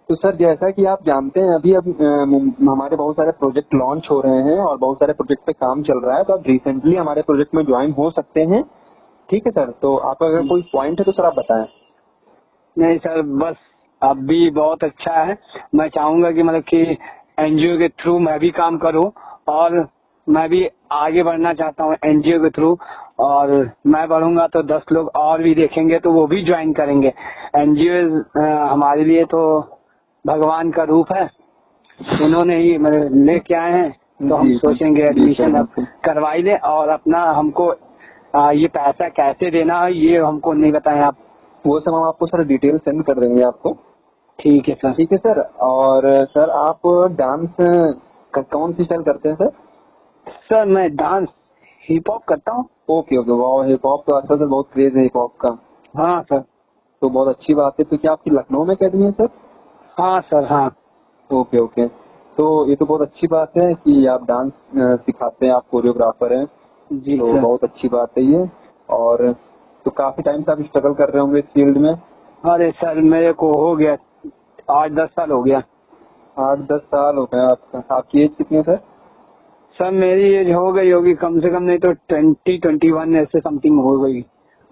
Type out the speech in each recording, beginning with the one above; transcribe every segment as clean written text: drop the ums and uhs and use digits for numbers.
तो सर जैसा कि आप जानते हैं अभी हमारे बहुत सारे प्रोजेक्ट लॉन्च हो रहे हैं और बहुत सारे प्रोजेक्ट पे काम चल रहा है, तो आप रिसेंटली हमारे प्रोजेक्ट में ज्वाइन हो सकते हैं। ठीक है सर, तो आपका अगर कोई पॉइंट है तो सर आप बताएं। नहीं सर, बस अभी बहुत अच्छा है। मैं चाहूंगा कि मतलब कि एनजीओ के थ्रू मैं भी काम करूं और मैं भी आगे बढ़ना चाहता हूं एनजीओ के थ्रू। और मैं बढ़ूंगा तो 10 लोग और भी देखेंगे तो वो भी ज्वाइन करेंगे। एनजीओ हमारे लिए तो भगवान का रूप है, उन्होंने ही मतलब लेके आए हैं, तो हम सोचेंगे एडमिशन अब करवा ही ले। और अपना हमको ये पैसा कैसे देना है ये हमको नहीं बताएं आप। वो सब हम आपको सर डिटेल सेंड कर देंगे आपको। ठीक है सर। ठीक है सर। और सर आप डांस कौन सी स्टाइल करते हैं सर? सर मैं डांस हिप हॉप करता हूँ। ओके ओके, वाह, हिप हॉप तो आजकल सर बहुत क्रेज है हिप हॉप का। हाँ सर। तो बहुत अच्छी बात है। तो क्या आपकी लखनऊ में अकेडमी है सर? हाँ सर, हाँ। ओके ओके, तो ये तो बहुत अच्छी बात है कि आप डांस सिखाते हैं, आप कोरियोग्राफर हैं। जी तो सर। बहुत अच्छी बात है ये। और तो काफी टाइम से आप स्ट्रगल कर रहे होंगे इस फील्ड में। अरे सर मेरे को हो गया 8-10 साल हो गया। 8-10 साल हो गए आपका। आपकी एज कितनी है सर? सर मेरी एज हो गई होगी कम से कम नहीं तो 20-21 ऐसे समथिंग हो गई।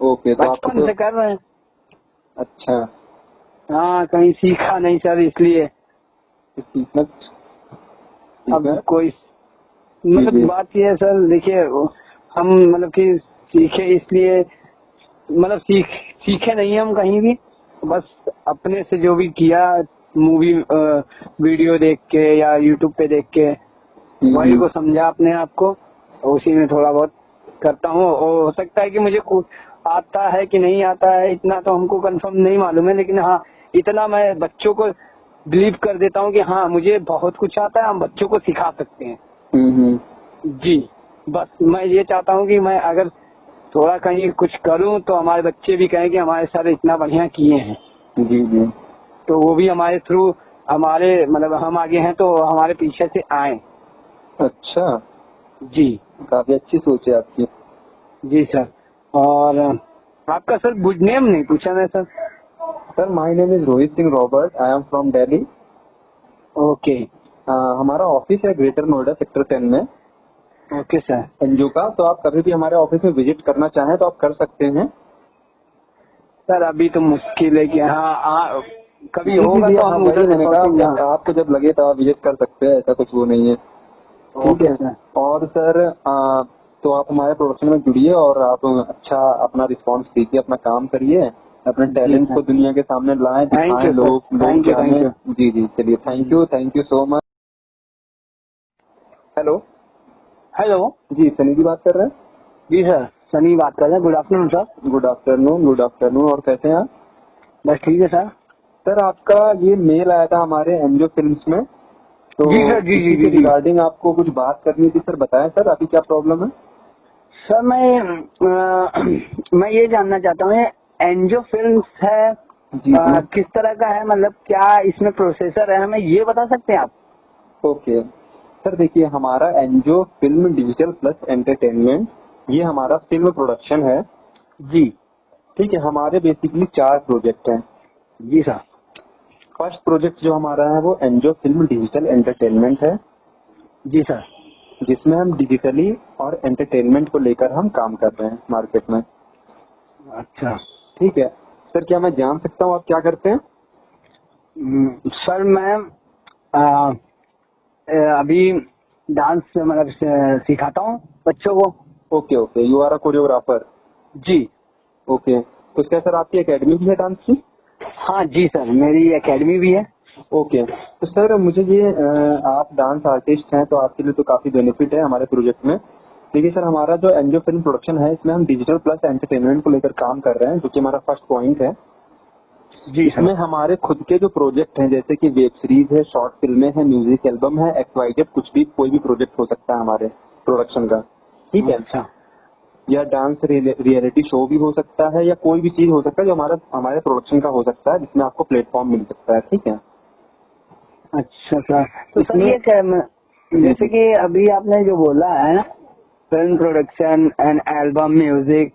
ओके, तो आपको बचपन से कर रहे हैं। अच्छा, हाँ, कहीं सीखा नहीं सर इसलिए। सीखना। अब कोई मतलब बात ये है सर, देखिए हम मतलब कि सीखे इसलिए मतलब सीखे नहीं हम कहीं भी, बस अपने से जो भी किया मूवी वीडियो देख के या यूट्यूब पे देख के वही को समझा अपने आप को, उसी में थोड़ा बहुत करता हूँ। और हो सकता है कि मुझे कुछ आता है कि नहीं आता है इतना तो हमको कंफर्म नहीं मालूम है, लेकिन हाँ इतना मैं बच्चों को बिलीव कर देता हूँ कि हाँ मुझे बहुत कुछ आता है, हम बच्चों को सिखा सकते हैं। जी, बस मैं ये चाहता हूँ कि मैं अगर थोड़ा कहीं कुछ करूँ तो हमारे बच्चे भी कहें कि हमारे सर इतना बढ़िया किए हैं। जी जी, तो वो भी हमारे थ्रू हमारे मतलब हम आगे हैं तो हमारे पीछे से आए। अच्छा जी, काफी अच्छी सोच है आपकी। जी सर। और आपका सर गुड नेम नहीं पूछा मैं sir. Sir my name is Rohit Singh Robert, I am from Delhi. Okay. हमारा ऑफिस है ग्रेटर नोएडा सेक्टर 10 में। Okay sir. एनजीओ का, तो आप कभी भी हमारे ऑफिस में विजिट करना चाहें तो आप कर सकते हैं। सर अभी तो मुश्किल है कि हाँ कभी होगा तो हम वही मैंने कहा कहा आपको जब लगे तो आप विजिट कर सकते हैं, ऐसा कुछ वो नहीं है। ठीक है सर। और सर तो आप हमारे प्रोडक्शन में जुड़िए और आप अच्छा अपना रिस्पांस दीजिए, अपना काम करिए, अपने टैलेंट को दुनिया के सामने लाएं, दिखाएं, लोग जानें। जी जी, चलिए, thank you so much. Hello hello. जी, सनी जी बात कर रहे हैं? जी सर, सनी बात कर रहे हैं। Good afternoon sir. Good afternoon, good afternoon. और कैसे हैं आप? बस ठीक है सर। सर आपका ये मेल आया था हमारे एनजीओ फिल्म्स में, तो जी सर, जी जी जी रिगार्डिंग आपको कुछ बात करनी थी सर। बताएं सर, अभी क्या प्रॉब्लम है? सर मैं ये जानना चाहता हूँ एनजीओ फिल्म्स है किस तरह का है, मतलब क्या इसमें प्रोसेसर है, हमें ये बता सकते हैं आप? ओके सर, देखिए हमारा NGO film digital plus entertainment, ये हमारा फिल्म प्रोडक्शन है। जी। ठीक है, हमारे बेसिकली 4 प्रोजेक्ट हैं। जी सर। फर्स्ट प्रोजेक्ट जो हमारा है वो एनजीओ फिल्म डिजिटल एंटरटेनमेंट है। जी सर। जिसमें हम डिजिटली और एंटरटेनमेंट को लेकर हम काम कर रहे हैं मार्केट में। अच्छा। ठीक है सर, क्या मैं जान सकता हूँ आप क्या करते हैं? सर मैं अभी डांस मतलब सिखाता हूँ बच्चों को। Okay okay, you are a choreographer. जी। ओके, तो क्या सर आपकी एकेडमी भी है डांस की? हाँ जी सर, मेरी एकेडमी भी है। ओके, तो सर मुझे ये आप डांस आर्टिस्ट हैं तो आपके लिए तो काफी बेनिफिट है हमारे प्रोजेक्ट में। देखिए सर, हमारा जो एनजीओ फिल्म प्रोडक्शन है इसमें हम डिजिटल प्लस एंटरटेनमेंट को लेकर काम कर रहे हैं, जो कि हमारा फर्स्ट पॉइंट है। जी इसमें हमारे खुद के जो प्रोजेक्ट हैं, जैसे कि वेब सीरीज है, शॉर्ट फिल्में हैं, म्यूजिक एल्बम है, XYZ, कुछ भी कोई भी प्रोजेक्ट हो सकता है हमारे प्रोडक्शन का। ठीक है। अच्छा। या डांस रियलिटी शो भी हो सकता है, या कोई भी चीज हो सकता है जो हमारे प्रोडक्शन का हो सकता है, जिसमें आपको प्लेटफॉर्म मिल सकता है। ठीक है। अच्छा सर, तो सर ये क्या जैसे कि अभी आपने जो बोला है ना film production and album music,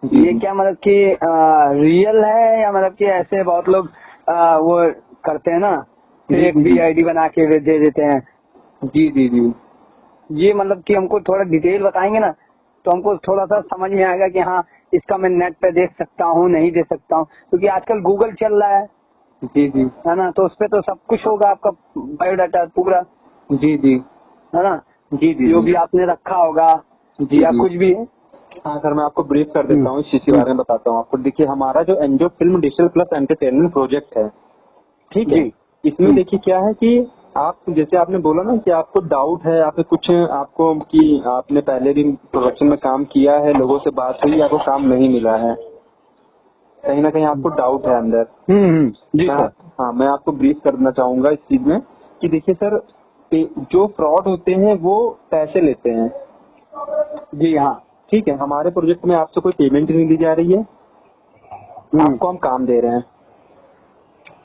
ये क्या मतलब कि रियल है या मतलब कि ऐसे बहुत लोग वो करते हैं ना, फेक VID बना के दे देते हैं। जी जी जी। ये मतलब कि हमको थोड़ा डिटेल बताएंगे ना, तो हमको थोड़ा सा समझ में आएगा कि हाँ इसका मैं नेट पे देख सकता हूँ, नहीं दे सकता हूँ, क्योंकि आजकल गूगल चल रहा है। जी जी। है ना, तो उस पे तो सब कुछ होगा, आपका बायोडाटा पूरा। जी जी। है ना, जी जी जो जी। भी आपने रखा होगा जी या जी। कुछ भी। हाँ सर, मैं आपको ब्रीफ कर देता हूँ, इस चीज के बारे में बताता हूँ आपको। देखिए, हमारा जो NGO film digital plus entertainment project है, ठीक है, जी। इसमें देखिए क्या है कि आप जैसे आपने बोला ना कि आपको डाउट है, आपने कुछ आपको कि आपने पहले भी प्रोडक्शन में काम किया है, लोगों से बात हुई, आपको काम नहीं मिला है, कहीं ना कहीं आपको डाउट है अंदर। जी सर। हाँ, मैं आपको ब्रीफ करना चाहूंगा इस चीज में कि देखिए सर, जो फ्रॉड होते हैं वो पैसे लेते हैं। जी हाँ। ठीक है, हमारे प्रोजेक्ट में आपसे कोई पेमेंट नहीं दी जा रही है, आपको हम काम दे रहे हैं।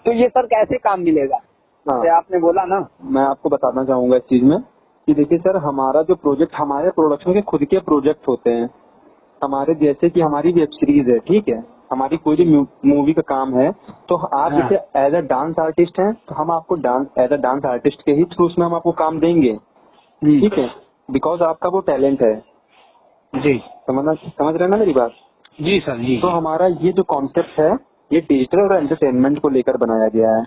तो ये सर कैसे काम मिलेगा? हाँ, जैसे आपने बोला ना, मैं आपको बताना चाहूंगा इस चीज में कि देखिए सर, हमारा जो प्रोजेक्ट, हमारे प्रोडक्शन के खुद के प्रोजेक्ट होते हैं। हमारे जैसे कि हमारी वेब सीरीज है, ठीक है, हमारी कोई भी मूवी का काम है, तो आप जैसे एज अ डांस आर्टिस्ट हैं, तो हम आपको एज अ डांस आर्टिस्ट के ही थ्रू उसमें हम आपको काम देंगे। ठीक है, बिकॉज आपका वो टैलेंट है। जी समझ रहे हैं ना मेरी बात? जी सर जी। तो हमारा ये जो कॉन्सेप्ट है, ये डिजिटल और एंटरटेनमेंट को लेकर बनाया गया है।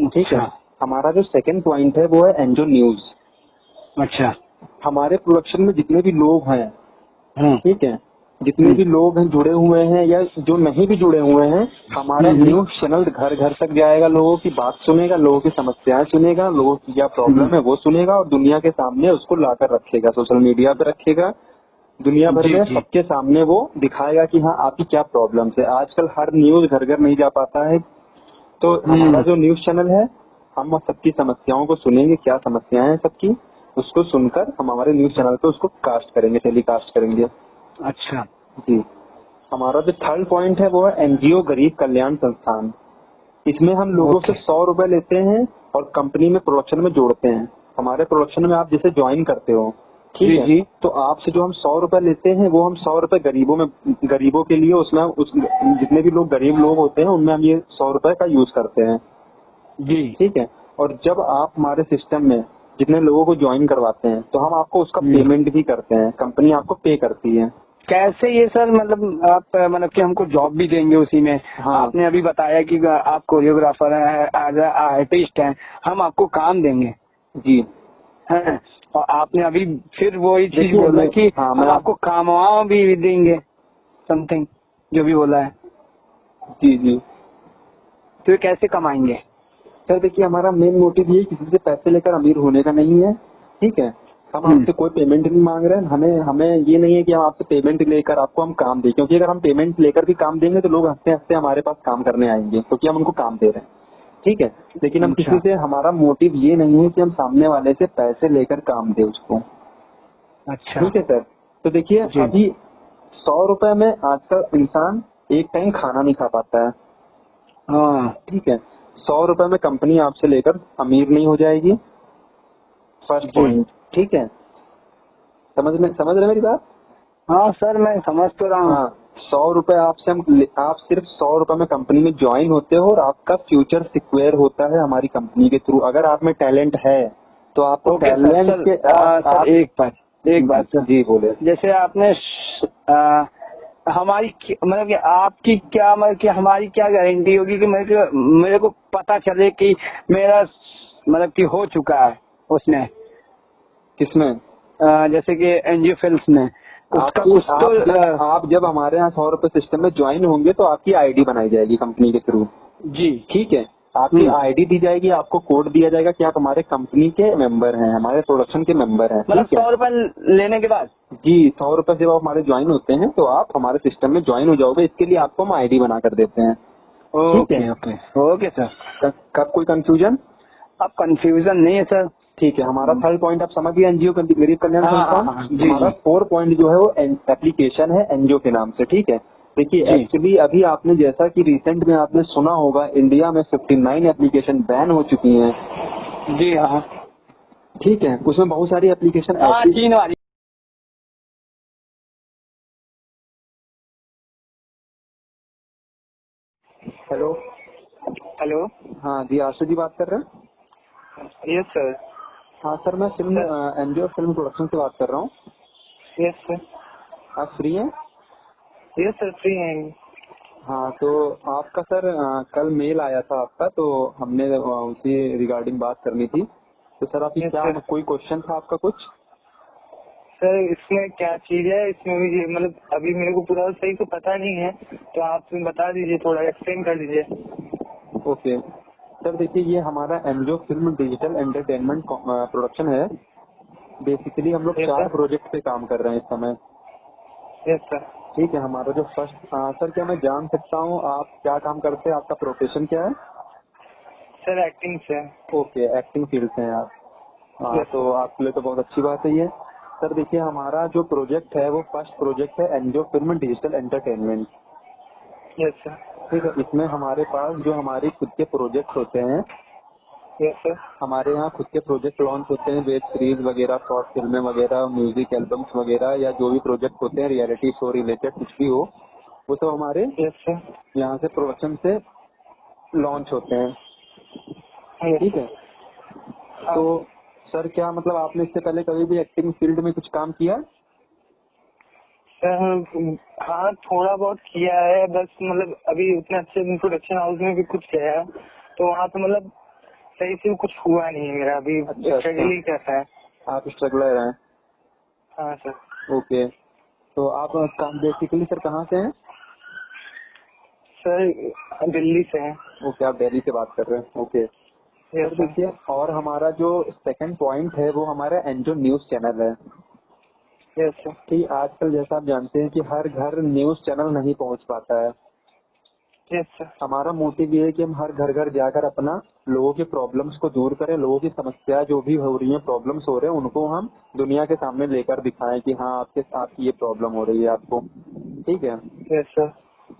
ठीक है, हमारा जो सेकंड पॉइंट है वो है एनजीओ न्यूज। अच्छा। हमारे प्रोडक्शन में जितने भी लोग हैं, ठीक है, जितने भी लोग हैं जुड़े हुए हैं या जो नहीं भी जुड़े हुए हैं, हमारा न्यूज चैनल घर घर तक जाएगा, लोगों की बात सुनेगा, लोगों की समस्याएं सुनेगा, लोगों की क्या प्रॉब्लम है वो सुनेगा और दुनिया के सामने उसको लाकर रखेगा, सोशल मीडिया पे रखेगा, दुनिया भर में सबके सामने वो दिखाएगा कि हाँ आपकी क्या प्रॉब्लम है। आजकल हर न्यूज घर घर नहीं जा पाता है, तो हमारा जो न्यूज चैनल है, हम सबकी समस्याओं को सुनेंगे, क्या समस्याएं हैं सबकी, उसको सुनकर हम हमारे न्यूज चैनल पे उसको कास्ट करेंगे, टेलीकास्ट करेंगे। अच्छा जी। हमारा जो थर्ड पॉइंट है वो है एनजीओ गरीब कल्याण संस्थान। इसमें हम लोगों से 100 रुपए लेते हैं और कंपनी में प्रोडक्शन में जोड़ते हैं। हमारे प्रोडक्शन में आप जैसे ज्वाइन करते हो, ठीक है, तो आपसे जो हम 100 रुपए लेते हैं वो हम 100 रुपए गरीबों के लिए उसमें जितने भी लोग गरीब लोग होते हैं उनमें हम ये 100 रुपए का यूज करते हैं। जी, ठीक है। और जब आप हमारे सिस्टम में जितने लोगों को ज्वाइन करवाते हैं तो हम आपको उसका पेमेंट भी करते हैं, कंपनी आपको पे करती है। कैसे ये सर, मतलब आप मतलब कि हमको जॉब भी देंगे उसी में? हाँ। आपने अभी बताया कि आप कोरियोग्राफर हैं, आर्टिस्ट हैं, हम आपको काम देंगे। जी है, और आपने अभी फिर वही चीज बोला कि हम आपको काम भी देंगे, समथिंग जो भी बोला है। जी जी। तो ये कैसे कमाएंगे? सर देखिए, हमारा मेन मोटिव ये किसी से पैसे लेकर अमीर होने का नहीं है, ठीक है, हम आपसे कोई पेमेंट नहीं मांग रहे हैं। हमें ये नहीं है कि हम आपसे पेमेंट लेकर आपको हम काम दें, क्योंकि अगर हम पेमेंट लेकर भी काम देंगे तो लोग हंसते हंसते हमारे पास काम करने आएंगे, क्योंकि हम उनको काम दे रहे हैं, ठीक है। लेकिन हम किसी से, हमारा मोटिव ये नहीं है कि हम सामने वाले से पैसे लेकर काम दे उसको। अच्छा, ठीक है सर। तो देखिए, अभी 100 रुपए में आजकल इंसान एक टाइम खाना नहीं खा पाता है। हाँ, ठीक है। 100 रुपए में कंपनी आपसे लेकर अमीर नहीं हो जाएगी, फर्स्ट पॉइंट, ठीक है। समझ रहे मेरी बात? हाँ सर, मैं समझ तो रहा हूँ। हाँ, 100 रुपए आपसे आप सिर्फ 100 रुपए में कंपनी में ज्वाइन होते हो और आपका फ्यूचर सिक्योर होता है हमारी कंपनी के थ्रू। अगर आप में टैलेंट है तो आपको टैलेंट के सर एक बात सर। जी बोले। जैसे आपने हमारी मतलब कि आपकी क्या, मतलब कि हमारी क्या गारंटी होगी कि मेरे को पता चले कि मेरा मतलब कि हो चुका है उसमें? किसमें? जैसे कि एनजीओ फिल्म्स में उसका कुछ तो आप जब हमारे यहाँ 100 रुपए सिस्टम में ज्वाइन होंगे तो आपकी आईडी बनाई जाएगी कंपनी के थ्रू। जी, ठीक है। आपकी आईडी दी जाएगी, आपको कोड दिया जाएगा कि आप हमारे कंपनी के मेंबर हैं, हमारे प्रोडक्शन के मेंबर हैं। मतलब 100 रुपए लेने के बाद? जी, 100 रुपए जब आप हमारे ज्वाइन होते हैं तो आप हमारे सिस्टम में ज्वाइन हो जाओगे। इसके लिए आपको हम आईडी बना कर देते हैं। Okay sir. कब कोई कंफ्यूजन? अब कंफ्यूजन नहीं है सर। ठीक है। हमारा थर्ड पॉइंट आप समझ गए, एनजीओ गरीब कल्याण संस्थान। हमारा 4 पॉइंट जो है वो एप्लीकेशन है एनजीओ के नाम से, ठीक है। देखिए, एक्चुअली अभी आपने जैसा कि रिसेंट में आपने सुना होगा, इंडिया में 59 एप्लीकेशन बैन हो चुकी हैं। जी हाँ, ठीक है। उसमें बहुत सारी एप्लीकेशन चीन वाली। Hello hello. हाँ जी, आशु जी बात कर रहे हैं? Yes sir. हाँ सर, मैं फिल्म एनजीओ फिल्म प्रोडक्शन से बात कर रहा हूँ। Yes sir. आप फ्री हैं? यस सर, फ्री हैं। हाँ, तो आपका सर कल मेल आया था आपका, तो हमने उसी रिगार्डिंग बात करनी थी। तो सर आपकी यस क्या सर। कोई क्वेश्चन था आपका कुछ? सर इसमें क्या चीज है, इसमें भी मतलब अभी मेरे को पूरा सही से पता नहीं है, तो आप बता दीजिए, थोड़ा एक्सप्लेन कर दीजिए। ओके सर, देखिए ये हमारा NGO film digital entertainment production है। बेसिकली हम लोग यस 4 सर। प्रोजेक्ट पे काम कर रहे हैं इस समय। Yes sir. ठीक है, हमारा जो फर्स्ट सर, क्या मैं जान सकता हूँ आप क्या काम करते हैं? आपका प्रोफेशन क्या है? सर एक्टिंग से। ओके, एक्टिंग फील्ड से हैं आप। हाँ, यस तो सर। आपके लिए तो बहुत अच्छी बात है ये। सर देखिए, हमारा जो प्रोजेक्ट है वो फर्स्ट प्रोजेक्ट है NGO film digital entertainment. Yes sir. ठीक है, इसमें हमारे पास जो हमारे खुद के प्रोजेक्ट होते हैं, यस सर। हमारे यहाँ खुद के प्रोजेक्ट लॉन्च होते हैं, वेब सीरीज वगैरह, शॉर्ट फिल्में वगैरह, म्यूजिक एल्बम्स वगैरह, या जो भी प्रोजेक्ट होते हैं रियलिटी शो रिलेटेड कुछ भी हो, वो सब हमारे यस सर। यहाँ से प्रोडक्शन से लॉन्च होते हैं। यस ठीक सर। है, हाँ तो सर क्या मतलब आपने इससे पहले कभी भी एक्टिंग फील्ड में कुछ काम किया? सर, हाँ थोड़ा बहुत किया है, बस मतलब अभी उतने अच्छे प्रोडक्शन हाउस में भी कुछ गया, तो वहाँ पे मतलब सही से कुछ हुआ नहीं है मेरा, अभी अच्छा अच्छा, स्ट्रगल ही कैसा है। आप स्ट्रगलर हैं। हाँ सर। ओके, तो आप काम बेसिकली सर कहाँ से हैं? सर दिल्ली से है। ओके, आप दिल्ली से बात कर रहे हैं। Okay yes sir, sir. देखिए और हमारा जो सेकंड पॉइंट है वो हमारा एनजीओ न्यूज चैनल है। Yes sir. कि आजकल जैसा आप जानते हैं कि हर घर न्यूज चैनल नहीं पहुंच पाता है। Yes sir. हमारा मोटिव ये है कि हम हर घर घर जाकर अपना लोगों की प्रॉब्लम्स को दूर करें, लोगों की समस्या जो भी हो रही है, प्रॉब्लम्स हो रहे हैं, उनको हम दुनिया के सामने लेकर दिखाएं कि हाँ आपकी ये प्रॉब्लम हो रही है आपको। ठीक है, यस सर।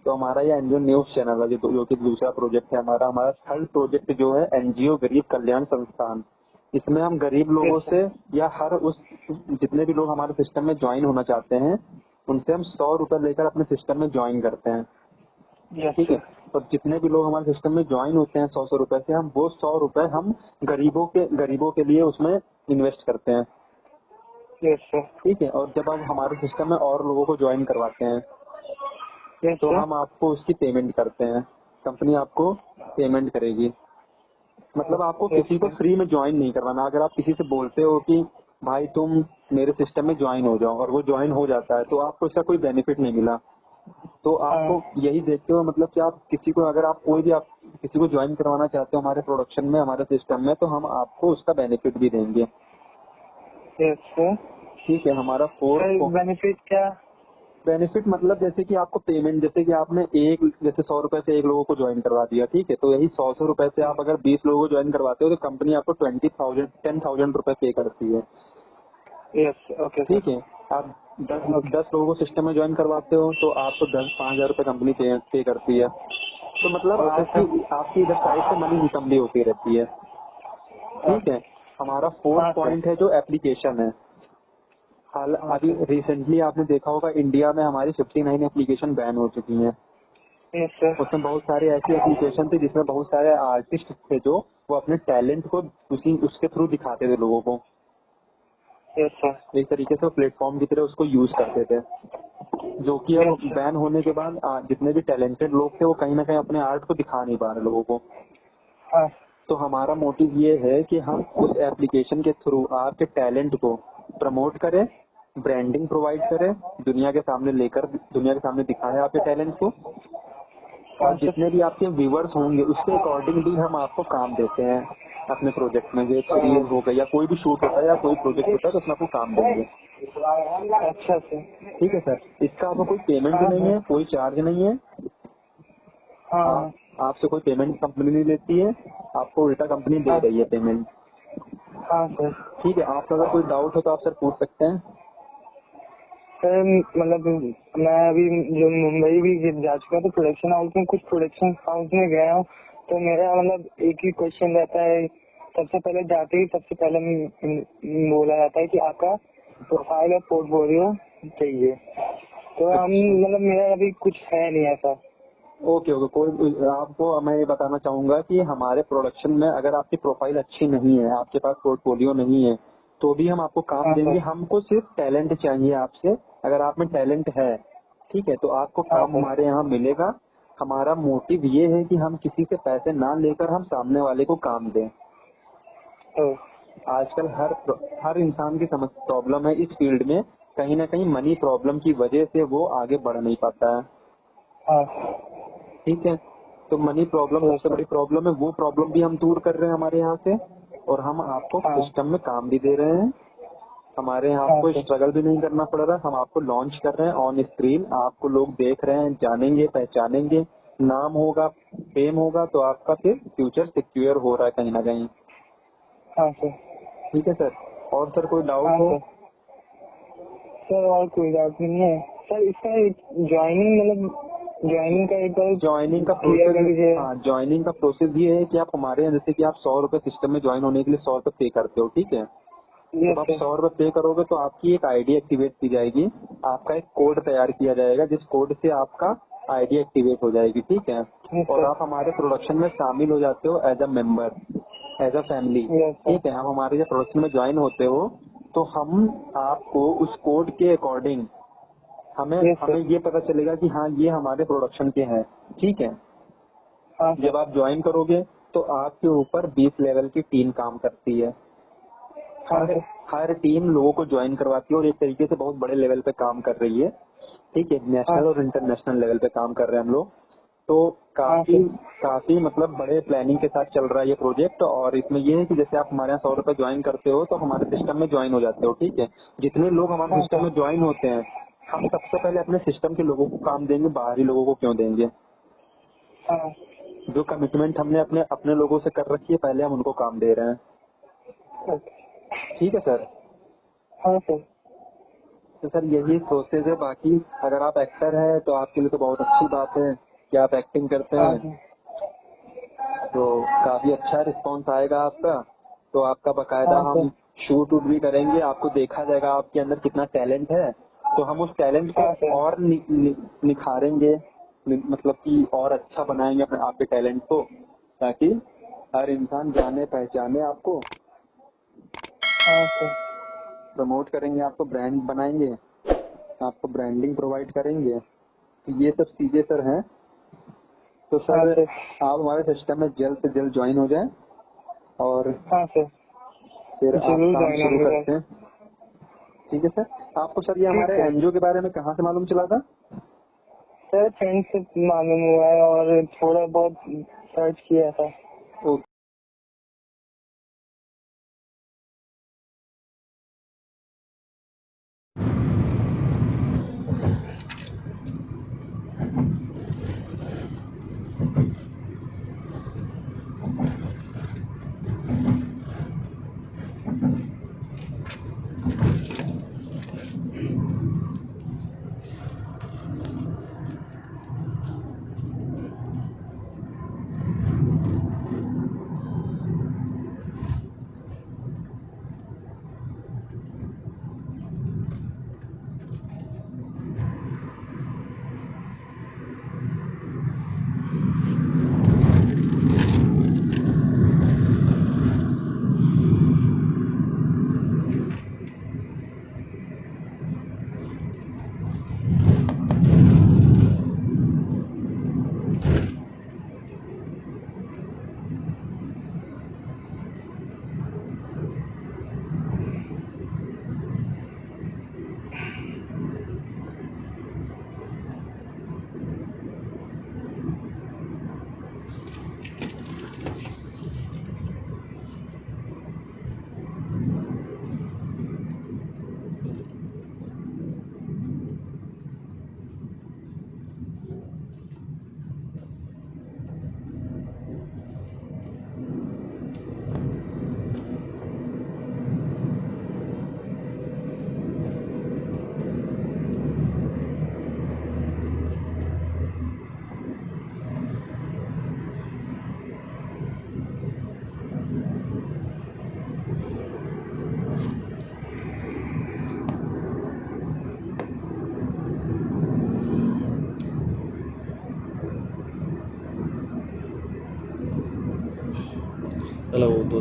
तो हमारा ये एनजीओ न्यूज चैनल है जो कि दूसरा प्रोजेक्ट है हमारा। हमारा थर्ड प्रोजेक्ट जो है एनजीओ गरीब कल्याण संस्थान। इसमें हम गरीब लोगों यस से सर। या हर उस जितने भी लोग हमारे सिस्टम में ज्वाइन होना चाहते हैं, उनसे हम 100 रुपए लेकर अपने सिस्टम में ज्वाइन करते हैं। यस ठीक है, सर। और जितने भी लोग हमारे सिस्टम में ज्वाइन होते हैं 100 रुपए से, हम वो 100 रुपए हम गरीबों के लिए उसमें इन्वेस्ट करते हैं। Yes sir. ठीक है, और जब आप हमारे सिस्टम में और लोगों को ज्वाइन करवाते हैं यस तो सर। हम आपको उसकी पेमेंट करते हैं। कंपनी आपको पेमेंट करेगी। मतलब आपको यस किसी को सर। फ्री में ज्वाइन नहीं करवाना। अगर आप किसी से बोलते हो कि भाई तुम मेरे सिस्टम में ज्वाइन हो जाओ, और वो ज्वाइन हो जाता है, तो आपको इसका कोई बेनिफिट नहीं मिला। तो हाँ। आपको यही देखते हो, मतलब कि आप किसी को अगर आप कोई भी आप किसी को ज्वाइन करवाना चाहते हो हमारे प्रोडक्शन में, हमारे सिस्टम में, तो हम आपको उसका बेनिफिट भी देंगे। Yes sir. ठीक है, हमारा सर फोर्थ बेनिफिट क्या? बेनिफिट मतलब जैसे कि आपको पेमेंट, जैसे कि आपने जैसे 100 रुपए से एक लोगों को ज्वाइन करवा दिया, ठीक है, तो यही 100 रुपए से आप अगर 20 लोगों को ज्वाइन करवाते हो तो कंपनी आपको 10,000 रुपए पे करती है। Yes, okay sir. ठीक है, आप दस ओके। 10 लोगों को सिस्टम में ज्वाइन करवाते हो तो आपको 5,000 रुपए कंपनी पे करती है। तो मतलब ओके सर। आपकी आपकी इधर साइड से मनी इनकम भी होती रहती है। ठीक है, हमारा फोर्थ हाँ सर। पॉइंट है जो एप्लीकेशन है। हाल अभी ओके। रिसेंटली आपने देखा होगा इंडिया में हमारी 59 एप्लीकेशन बैन हो चुकी हैं। Yes sir. उसमें बहुत सारे ऐसी एप्लीकेशन थे जिसमें बहुत सारे आर्टिस्ट थे जो वो अपने टैलेंट को उसके थ्रू दिखाते थे लोगों को। Yes sir. एक तरीके से प्लेटफॉर्म की तरह उसको यूज करते थे, जो कि अब यस सर। बैन होने के बाद जितने भी टैलेंटेड लोग थे वो कहीं ना कहीं अपने आर्ट को दिखा नहीं पा रहे लोगों को। हाँ। तो हमारा मोटिव ये है कि हम उस एप्लीकेशन के थ्रू आपके टैलेंट को प्रमोट करें, ब्रांडिंग प्रोवाइड करें, दुनिया के सामने दिखाएं आपके टैलेंट को, हाँ और सर। जितने भी आपके व्यूवर्स होंगे उसके अकॉर्डिंग भी हम आपको काम देते हैं अपने प्रोजेक्ट में। वेब सीरीज हो गई या कोई भी शूट होता है या कोई प्रोजेक्ट होता है तो उसमें आपको काम देंगे। अच्छा सर। ठीक है सर, इसका आपको कोई पेमेंट भी हाँ नहीं सर। है, कोई चार्ज नहीं है। हाँ। आप आपसे कोई पेमेंट कंपनी नहीं लेती है, आपको उल्टा कंपनी दे हाँ। रही है पेमेंट। हाँ सर। ठीक है, आपका अगर कोई डाउट हो तो आप सर पूछ सकते हैं। सर मतलब मैं अभी जो मुंबई भी जा चुका तो प्रोडक्शन हाउस में, कुछ प्रोडक्शन हाउस में गया हूँ, तो मेरा मतलब एक ही क्वेश्चन रहता है। सबसे पहले जाते ही सबसे पहले बोला जाता है कि आपका प्रोफाइल और पोर्टफोलियो चाहिए। तो हम अच्छा मतलब मेरा अभी कुछ है नहीं ऐसा। ओके ओके, कोई आपको मैं ये बताना चाहूंगा कि हमारे प्रोडक्शन में अगर आपकी प्रोफाइल अच्छी नहीं है, आपके पास पोर्टफोलियो नहीं है, तो भी हम आपको काम हाँ देंगे। सर। हमको सिर्फ टैलेंट चाहिए आपसे। अगर आप में टैलेंट है, ठीक है, तो आपको हाँ काम सर। हमारे यहाँ मिलेगा। हमारा मोटिव ये है कि हम किसी से पैसे ना लेकर हम सामने वाले को काम दें। ओ, आजकल हर इंसान की समस्या प्रॉब्लम है इस फील्ड में, कहीं ना कहीं मनी प्रॉब्लम की वजह से वो आगे बढ़ नहीं पाता है। हाँ ठीक है, तो मनी प्रॉब्लम यस सबसे सर। बड़ी प्रॉब्लम है, वो प्रॉब्लम भी हम दूर कर रहे हैं हमारे यहाँ से। और हम आपको हाँ सिस्टम में काम भी दे रहे हैं। हमारे यहाँ हाँ आपको सर। स्ट्रगल भी नहीं करना पड़ रहा। हम आपको लॉन्च कर रहे हैं ऑन स्क्रीन, आपको लोग देख रहे हैं, जानेंगे, पहचानेंगे, नाम होगा, फेम होगा, तो आपका फिर फ्यूचर सिक्योर हो रहा है कहीं ना कहीं। हाँ सर। ठीक है सर, और सर कोई डाउट हाँ हो? सर। सर और कोई डाउट नहीं है सर। इसका ज्वाइनिंग मतलब ज्वाइनिंग का एक बार ज्वाइनिंग का क्लियर कर प्रोसेस, दीजिए। हाँ, ज्वाइनिंग का प्रोसेस ये है कि आप हमारे यहाँ, जैसे कि आप 100 रुपए सिस्टम में ज्वाइन होने के लिए 100 रुपए पे करते हो, ठीक है। जब यस आप सर। 100 रुपए पे करोगे तो आपकी एक आईडी एक्टिवेट की जाएगी। आपका एक कोड तैयार किया जाएगा, जिस कोड से आपका आईडी एक्टिवेट हो जाएगी, ठीक है। यस और सर। आप हमारे प्रोडक्शन में शामिल हो जाते हो as a member, as a family, yes sir. ठीक है। आप हमारे जब प्रोडक्शन में ज्वाइन होते हो तो हम आपको उस कोड के अकॉर्डिंग हमें यस हमें सर। ये पता चलेगा कि हाँ ये हमारे प्रोडक्शन के हैं, ठीक है। हाँ जब सर। आप ज्वाइन करोगे तो आपके ऊपर 20 लेवल की टीम काम करती है। हाँ हर सर। हर टीम लोगों को ज्वाइन करवाती है और एक तरीके से बहुत बड़े लेवल पे काम कर रही है, ठीक है। हाँ नेशनल और इंटरनेशनल लेवल पे काम कर रहे हैं हम लोग। तो हाँ काफी सर। काफी मतलब बड़े प्लानिंग के साथ चल रहा है ये प्रोजेक्ट। और इसमें ये है कि जैसे आप हमारे यहाँ 100 रुपए ज्वाइन करते हो तो हमारे सिस्टम में ज्वाइन हो जाते हो, ठीक है। जितने लोग हमारे हाँ सिस्टम सर। में ज्वाइन होते हैं, हम सबसे पहले अपने सिस्टम के लोगों को काम देंगे, बाहरी लोगों को क्यों देंगे। हाँ जो कमिटमेंट हमने अपने अपने लोगों से कर रखी है, पहले हम उनको काम दे रहे हैं, ओके। ठीक है सर। हाँ सर। तो सर यही प्रोसेस है। बाकी अगर आप एक्टर हैं तो आपके लिए तो बहुत अच्छी बात है कि आप एक्टिंग करते हाँ हैं, सर। तो काफी अच्छा रिस्पॉन्स आएगा आपका। तो आपका बकायदा हाँ सर। हम शूट वूट भी करेंगे, आपको देखा जाएगा आपके अंदर कितना टैलेंट है। तो हम उस टैलेंट को हाँ सर। और निखारेंगे, मतलब कि और अच्छा बनाएंगे अपने आपके टैलेंट को, ताकि हर इंसान जाने पहचाने आपको। हाँ सर। प्रमोट करेंगे आपको, ब्रांड बनाएंगे, आपको ब्रांडिंग प्रोवाइड करेंगे। तो ये सब चीजें सर हैं। तो हाँ सर सर। आप हमारे सिस्टम में जल्द से जल्द ज्वाइन हो जाएं और हाँ सर। फिर आप जरूर काम ज्वाइन शुरू होंगे करते हैं, ठीक है सर। आपको सर ये सर। हमारे ठीक है एनजीओ के बारे में कहाँ से मालूम चला था? सर। फ्रेंड से मालूम हुआ है और थोड़ा बहुत सर्च किया था। ओके।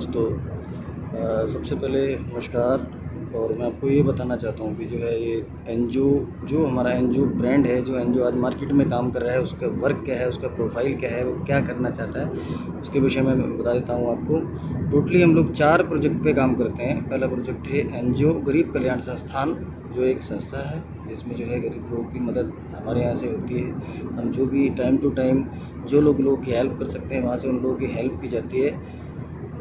दोस्तों, सबसे पहले नमस्कार। और मैं आपको ये बताना चाहता हूँ कि जो है ये एनजीओ, जो हमारा एनजीओ ब्रांड है, जो एनजीओ आज मार्केट में काम कर रहा है, उसका वर्क क्या है, उसका प्रोफाइल क्या है, वो क्या करना चाहता है, उसके विषय में मैं बता देता हूँ आपको। टोटली हम लोग 4 प्रोजेक्ट पे काम करते हैं। पहला प्रोजेक्ट है एनजीओ गरीब कल्याण संस्थान, जो एक संस्था है जिसमें जो है गरीब लोगों की मदद हमारे यहाँ से होती है। हम जो भी टाइम टू टाइम जो लोगों की हेल्प कर सकते हैं, वहाँ से उन लोगों की हेल्प की जाती है।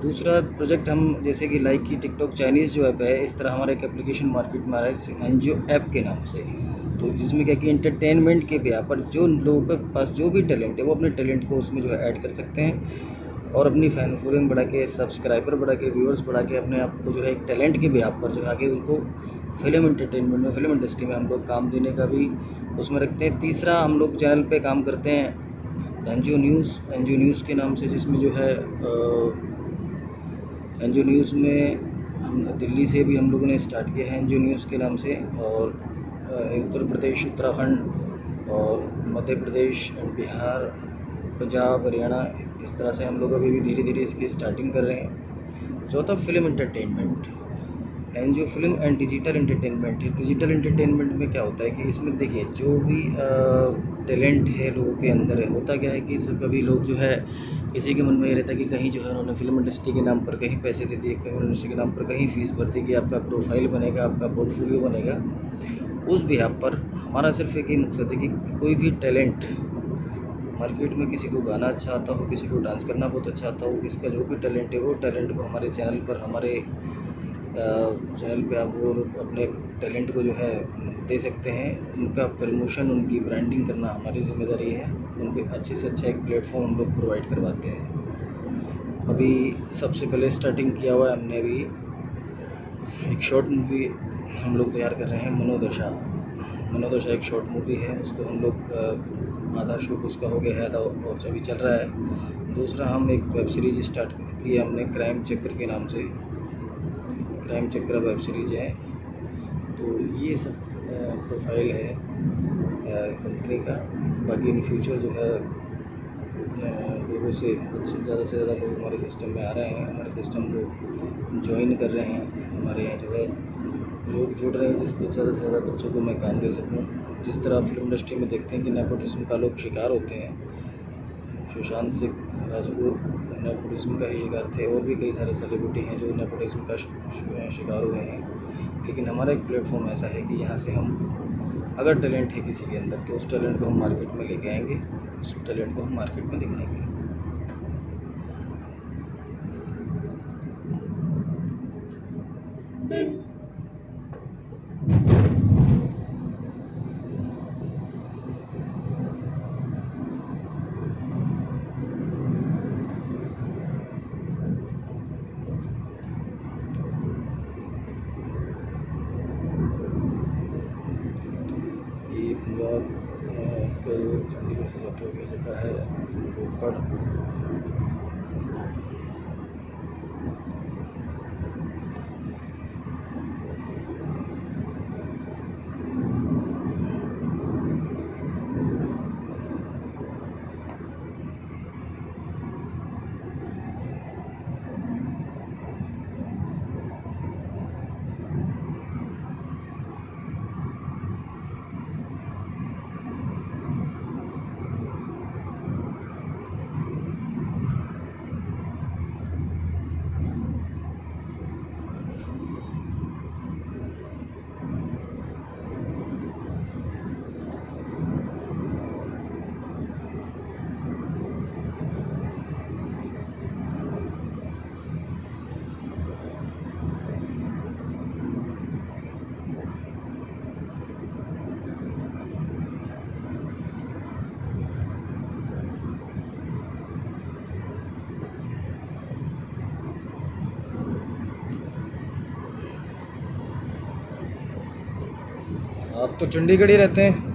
दूसरा प्रोजेक्ट हम जैसे कि लाइक की टिकटॉक चाइनीज़ जो ऐप है, इस तरह हमारा एक एप्लीकेशन मार्केट में आ रहा है एनजीओ ऐप के नाम से। तो जिसमें क्या कि एंटरटेनमेंट के बिहार पर जो लोगों के पास जो भी टैलेंट है, वो अपने टैलेंट को उसमें जो है ऐड कर सकते हैं और अपनी फैन फॉलोइंग बढ़ा के, सब्सक्राइबर बढ़ा के, व्यूअर्स बढ़ा के अपने आप को जो है एक टैलेंट के बिहार पर जो है आगे उनको फिल्म एंटरटेनमेंट में, फिल्म इंडस्ट्री में हम लोग काम देने का भी उसमें रखते हैं। तीसरा हम लोग चैनल पे काम करते हैं एनजीओ न्यूज़ के नाम से, जिसमें जो है एनजीओ न्यूज़ में हम दिल्ली से भी हम लोगों ने स्टार्ट किया है एनजीओ न्यूज़ के नाम से। और उत्तर प्रदेश, उत्तराखंड और मध्य प्रदेश, बिहार, पंजाब, हरियाणा, इस तरह से हम लोग अभी भी धीरे धीरे इसकी स्टार्टिंग कर रहे हैं। चौथा film entertainment, NGO film and digital entertainment. Digital entertainment में क्या होता है कि इसमें देखिए जो भी टैलेंट है लोगों के अंदर है, होता क्या है कि कभी लोग जो है किसी के मन में ये रहता है कि कहीं जो है उन्होंने फिल्म इंडस्ट्री के नाम पर कहीं पैसे दे दिए, फिल्म इंडस्ट्री के नाम पर कहीं फ़ीस भर दी कि आपका प्रोफाइल बनेगा, आपका पोर्टफोलियो बनेगा। उस बिहाफ पर हमारा सिर्फ एक ही मकसद है कि कोई भी टैलेंट मार्केट में, किसी को गाना अच्छा आता हो, किसी को डांस करना बहुत अच्छा आता हो, किसका जो भी टैलेंट है वो टैलेंट को हमारे चैनल पर, हमारे चैनल पे आप वो अपने टैलेंट को जो है दे सकते हैं। उनका प्रमोशन, उनकी ब्रांडिंग करना हमारी ज़िम्मेदारी है। उनको अच्छे से अच्छा एक प्लेटफॉर्म हम लोग प्रोवाइड करवाते हैं। अभी सबसे पहले स्टार्टिंग किया हुआ है हमने, अभी एक शॉर्ट मूवी हम लोग तैयार कर रहे हैं, मनोदशा एक शॉर्ट मूवी है। उसको हम लोग आधा शूट उसका हो गया है और अभी चल रहा है। दूसरा हम एक वेब सीरीज़ स्टार्ट की है हमने क्राइम चक्र के नाम से, क्राइम चक्र वेब सीरीज़ है। तो ये सब प्रोफाइल है कंपनी का। बाकी इन फ्यूचर जो है लोगों से ज़्यादा लोग हमारे सिस्टम में आ रहे हैं, हमारे सिस्टम को ज्वाइन कर रहे हैं। हमारे यहाँ जो है लोग जुड़ रहे हैं जिसको ज़्यादा से ज़्यादा बच्चों को मैं काम दे सकूँ। जिस तरह फिल्म इंडस्ट्री में देखते हैं कि नेपोटिज्म का लोग शिकार होते हैं, सुशांत सिंह राजपूत नेपोटिज्म का ही शिकार थे, और भी कई सारे सेलिब्रिटी हैं जो नेपोटिज्म का शिकार हुए हैं। लेकिन हमारा एक प्लेटफॉर्म ऐसा है कि यहाँ से हम, अगर टैलेंट है किसी के अंदर, तो उस टैलेंट को हम मार्केट में लेके आएंगे, उस टैलेंट को हम मार्केट में दिखाएंगे। ये पंजाब के चंडीगढ़ से हटो की जगह है रोपड़। आप तो चंडीगढ़ ही रहते हैं।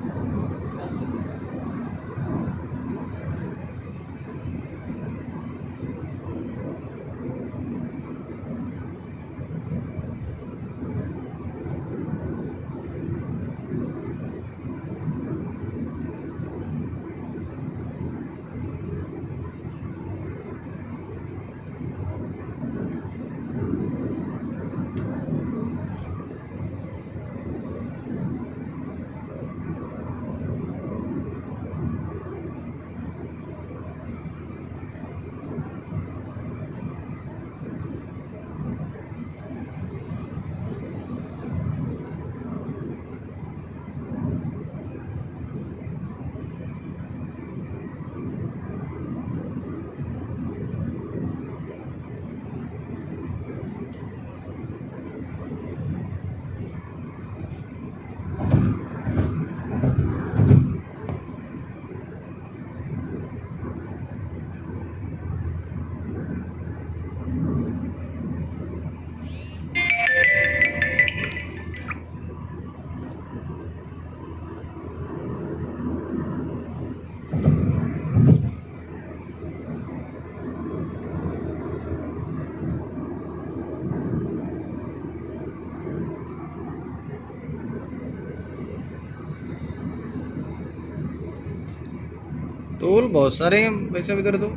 टोल बहुत सारे हैं भाई साहब इधर तो।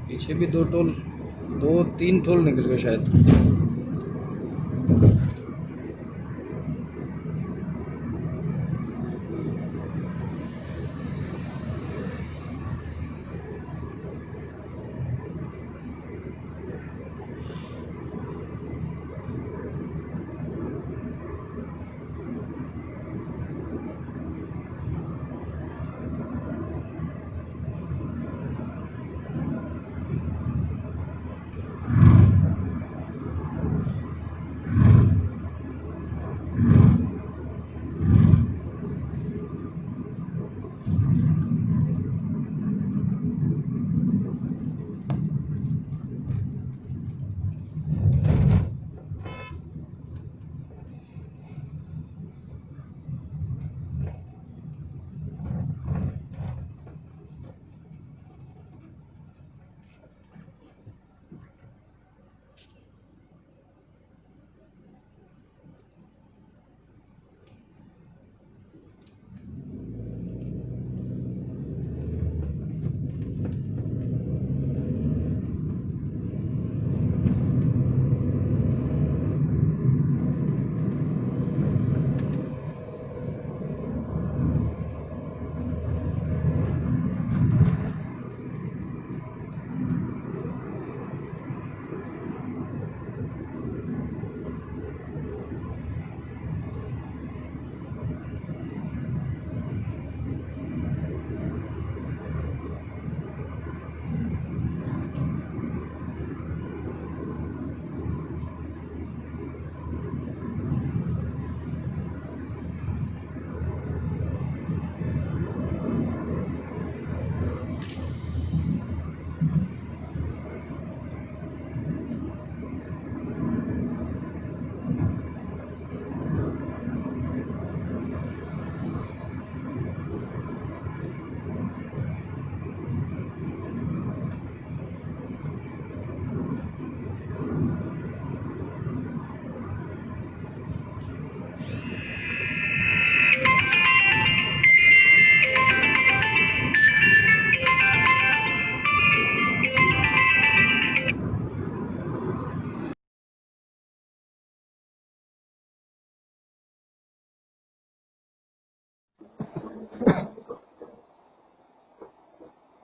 पीछे भी 2 3 टोल निकल गए शायद।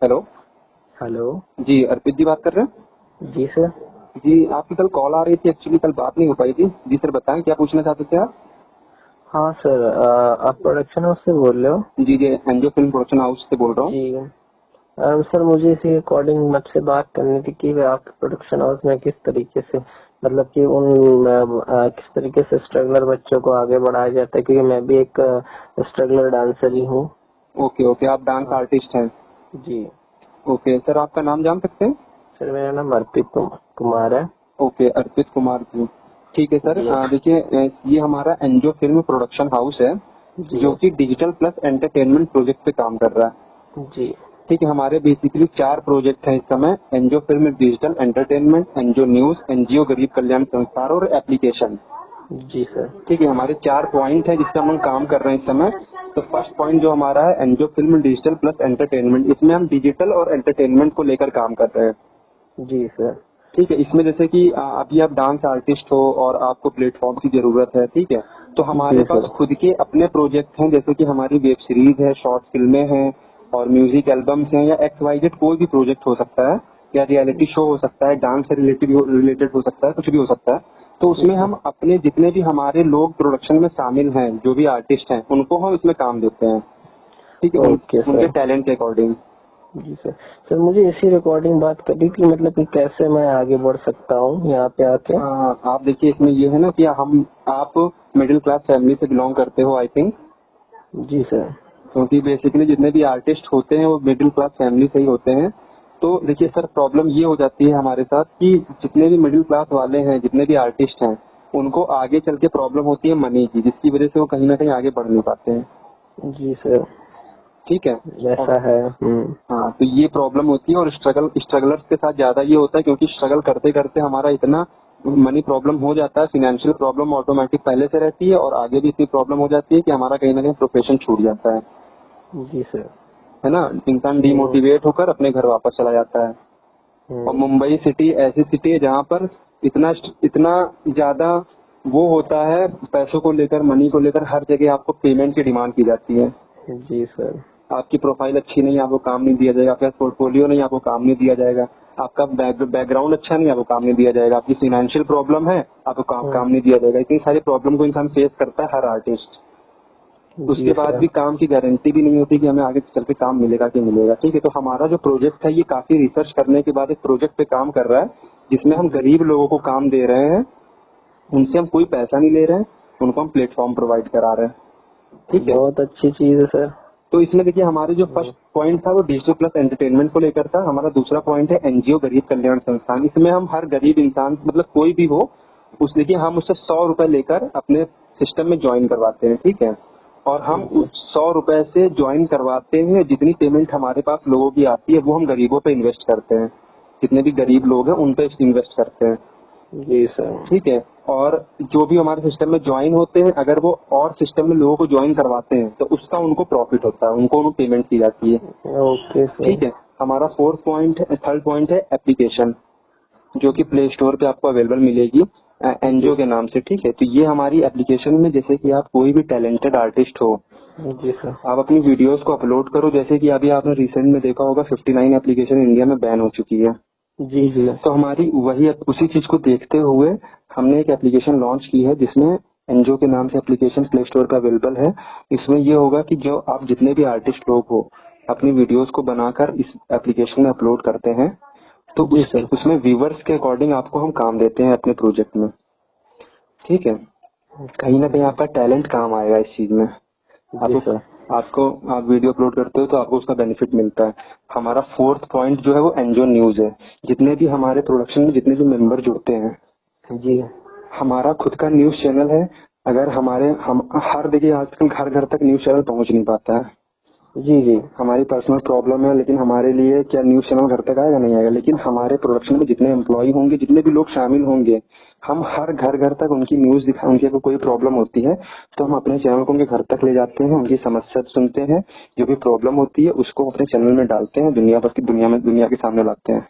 हेलो। हेलो। जी अर्पित जी बात कर रहे हैं? जी सर। जी आपकी कल कॉल आ रही थी, एक्चुअली कल बात नहीं हो पाई थी। जी सर बताएं क्या पूछना चाहते थे आप? हाँ सर, आप प्रोडक्शन हाउस से बोल रहे हो? जी जी एनजियो फिल्म प्रोडक्शन हाउस से बोल रहा हूँ। जी सर, मुझे इसी अकॉर्डिंग आपसे बात करनी थी कि आपके प्रोडक्शन हाउस में किस तरीके से, मतलब कि किस तरीके से स्ट्रगलर बच्चों को आगे बढ़ाया जाता है, क्योंकि मैं भी एक स्ट्रगलर डांसर ही हूँ। ओके ओके, आप डांस आर्टिस्ट हैं? जी। ओके सर, आपका नाम जान सकते हैं? सर मेरा नाम अर्पित कुमार है। ओके अर्पित कुमार जी, ठीक है सर। देखिए ये हमारा एनजियो फिल्म प्रोडक्शन हाउस है जो कि डिजिटल प्लस एंटरटेनमेंट प्रोजेक्ट पे काम कर रहा है। जी ठीक है, हमारे बेसिकली 4 प्रोजेक्ट हैं इस समय। NGO film digital entertainment, NGO news, NGO गरीब कल्याण संस्थान और एप्लीकेशन। जी सर। ठीक है, हमारे 4 पॉइंट है जिससे हम काम कर रहे हैं इस समय। तो फर्स्ट पॉइंट जो हमारा है NGO film digital plus entertainment, इसमें हम डिजिटल और एंटरटेनमेंट को लेकर काम कर रहे हैं। जी सर। ठीक है, इसमें जैसे कि अभी आप डांस आर्टिस्ट हो और आपको प्लेटफॉर्म की जरूरत है, ठीक है, तो हमारे पास खुद के अपने प्रोजेक्ट हैं, जैसे कि हमारी वेब सीरीज है, शॉर्ट फिल्में हैं और म्यूजिक एल्बम्स हैं, या XYZ कोई भी प्रोजेक्ट हो सकता है, या रियलिटी शो हो सकता है, डांस से रिलेटेड हो सकता है, कुछ भी हो सकता है। तो उसमें हम अपने जितने भी हमारे लोग प्रोडक्शन में शामिल हैं, जो भी आर्टिस्ट हैं, उनको हम इसमें काम देते हैं। ठीक है, उनके टैलेंट के अकॉर्डिंग। जी सर। सर मुझे इसी रिकॉर्डिंग बात करनी थी, मतलब कि कैसे मैं आगे बढ़ सकता हूँ यहाँ पे आके। आप देखिए इसमें ये है ना कि आप मिडिल क्लास फैमिली से बिलोंग करते हो आई थिंक। जी सर। क्योंकि बेसिकली जितने भी आर्टिस्ट होते हैं वो मिडिल क्लास फैमिली से ही होते हैं। तो देखिए सर, प्रॉब्लम ये हो जाती है हमारे साथ कि जितने भी मिडिल क्लास वाले हैं, जितने भी आर्टिस्ट हैं, उनको आगे चल के प्रॉब्लम होती है मनी की, जिसकी वजह से वो कहीं ना कहीं आगे बढ़ नहीं पाते हैं। जी सर। ठीक है, ऐसा है। हाँ, तो ये प्रॉब्लम होती है। और स्ट्रगलर्स के साथ ज्यादा ये होता है, क्योंकि स्ट्रगल करते करते हमारा इतना मनी प्रॉब्लम हो जाता है, फाइनेंशियल प्रॉब्लम ऑटोमेटिक पहले से रहती है और आगे भी इतनी प्रॉब्लम हो जाती है कि हमारा कहीं ना कहीं प्रोफेशन छूट जाता है। जी सर। है ना, इंसान डिमोटिवेट होकर अपने घर वापस चला जाता है। और मुंबई सिटी ऐसी सिटी है जहाँ पर इतना इतना ज्यादा वो होता है, पैसों को लेकर, मनी को लेकर हर जगह आपको पेमेंट की डिमांड की जाती है। जी सर। आपकी प्रोफाइल अच्छी नहीं, आपको काम नहीं दिया जाएगा। आपका पोर्टफोलियो नहीं, आपको काम नहीं दिया जाएगा। आपका बैकग्राउंड अच्छा नहीं, आपको काम नहीं दिया जाएगा। आपकी फाइनेंशियल प्रॉब्लम है, आपको काम नहीं दिया जाएगा। इतनी सारी प्रॉब्लम को इंसान फेस करता है, हर आर्टिस्ट। उसके बाद भी काम की गारंटी भी नहीं होती कि हमें आगे चल के काम मिलेगा कि मिलेगा। ठीक है, तो हमारा जो प्रोजेक्ट है ये काफी रिसर्च करने के बाद एक प्रोजेक्ट पे काम कर रहा है जिसमें हम गरीब लोगों को काम दे रहे हैं। उनसे हम कोई पैसा नहीं ले रहे हैं, उनको हम प्लेटफॉर्म प्रोवाइड करा रहे हैं। ठीक है, बहुत अच्छी चीज है सर। तो इसमें देखिए हमारे जो फर्स्ट पॉइंट था वो डिजिटल प्लस एंटरटेनमेंट को लेकर था। हमारा दूसरा पॉइंट है एनजीओ गरीब कल्याण संस्थान। इसमें हम हर गरीब इंसान, मतलब कोई भी हो, उस देखिए हम उससे 100 रुपए लेकर अपने सिस्टम में ज्वाइन करवाते हैं। ठीक है, और हम उस 100 रुपए से ज्वाइन करवाते हैं। जितनी पेमेंट हमारे पास लोगों की आती है वो हम गरीबों पे इन्वेस्ट करते हैं। जितने भी गरीब लोग हैं उन पे इन्वेस्ट करते हैं। जी सर। ठीक है, और जो भी हमारे सिस्टम में ज्वाइन होते हैं, अगर वो और सिस्टम में लोगों को ज्वाइन करवाते हैं तो उसका उनको प्रॉफिट होता है, उनको पेमेंट की जाती है। Okay sir. ठीक है, हमारा थर्ड पॉइंट है एप्लीकेशन, जो कि प्ले स्टोर पे आपको अवेलेबल मिलेगी एनजीओ के नाम से। ठीक है, तो ये हमारी एप्लीकेशन में, जैसे कि आप कोई भी टैलेंटेड आर्टिस्ट हो, जी सर, आप अपनी वीडियोस को अपलोड करो। जैसे कि अभी आपने रिसेंट में देखा होगा 59 एप्लीकेशन इंडिया में बैन हो चुकी है। जी जी। तो हमारी वही उसी चीज को देखते हुए हमने एक एप्लीकेशन लॉन्च की है जिसमें एनजीओ के नाम से एप्लीकेशन प्ले स्टोर पे अवेलेबल है। इसमें ये होगा कि जो आप जितने भी आर्टिस्ट लोग हो अपनी वीडियोस को बनाकर इस एप्लीकेशन में अपलोड करते हैं तो उसमें व्यूवर्स के अकॉर्डिंग आपको हम काम देते हैं अपने प्रोजेक्ट में। ठीक है, कहीं ना कहीं आपका टैलेंट काम आएगा इस चीज में। आप वीडियो अपलोड करते हो तो आपको उसका बेनिफिट मिलता है। हमारा फोर्थ पॉइंट जो है वो एनजीओ न्यूज है। जितने भी हमारे प्रोडक्शन में जितने भी मेंबर जुड़ते हैं जी, हमारा खुद का न्यूज चैनल है। अगर हम हर देखिए आजकल घर घर तक न्यूज चैनल पहुंच नहीं पाता है। जी जी, हमारी पर्सनल प्रॉब्लम है, लेकिन हमारे लिए क्या न्यूज चैनल घर तक आएगा? नहीं आएगा। लेकिन हमारे प्रोडक्शन में जितने एम्प्लॉय होंगे, जितने भी लोग शामिल होंगे, हम हर घर घर तक उनकी न्यूज दिखा, उनकी अगर कोई प्रॉब्लम होती है तो हम अपने चैनल को उनके घर तक ले जाते हैं, उनकी समस्या सुनते हैं, जो भी प्रॉब्लम होती है उसको अपने चैनल में डालते हैं, दुनिया के सामने लाते हैं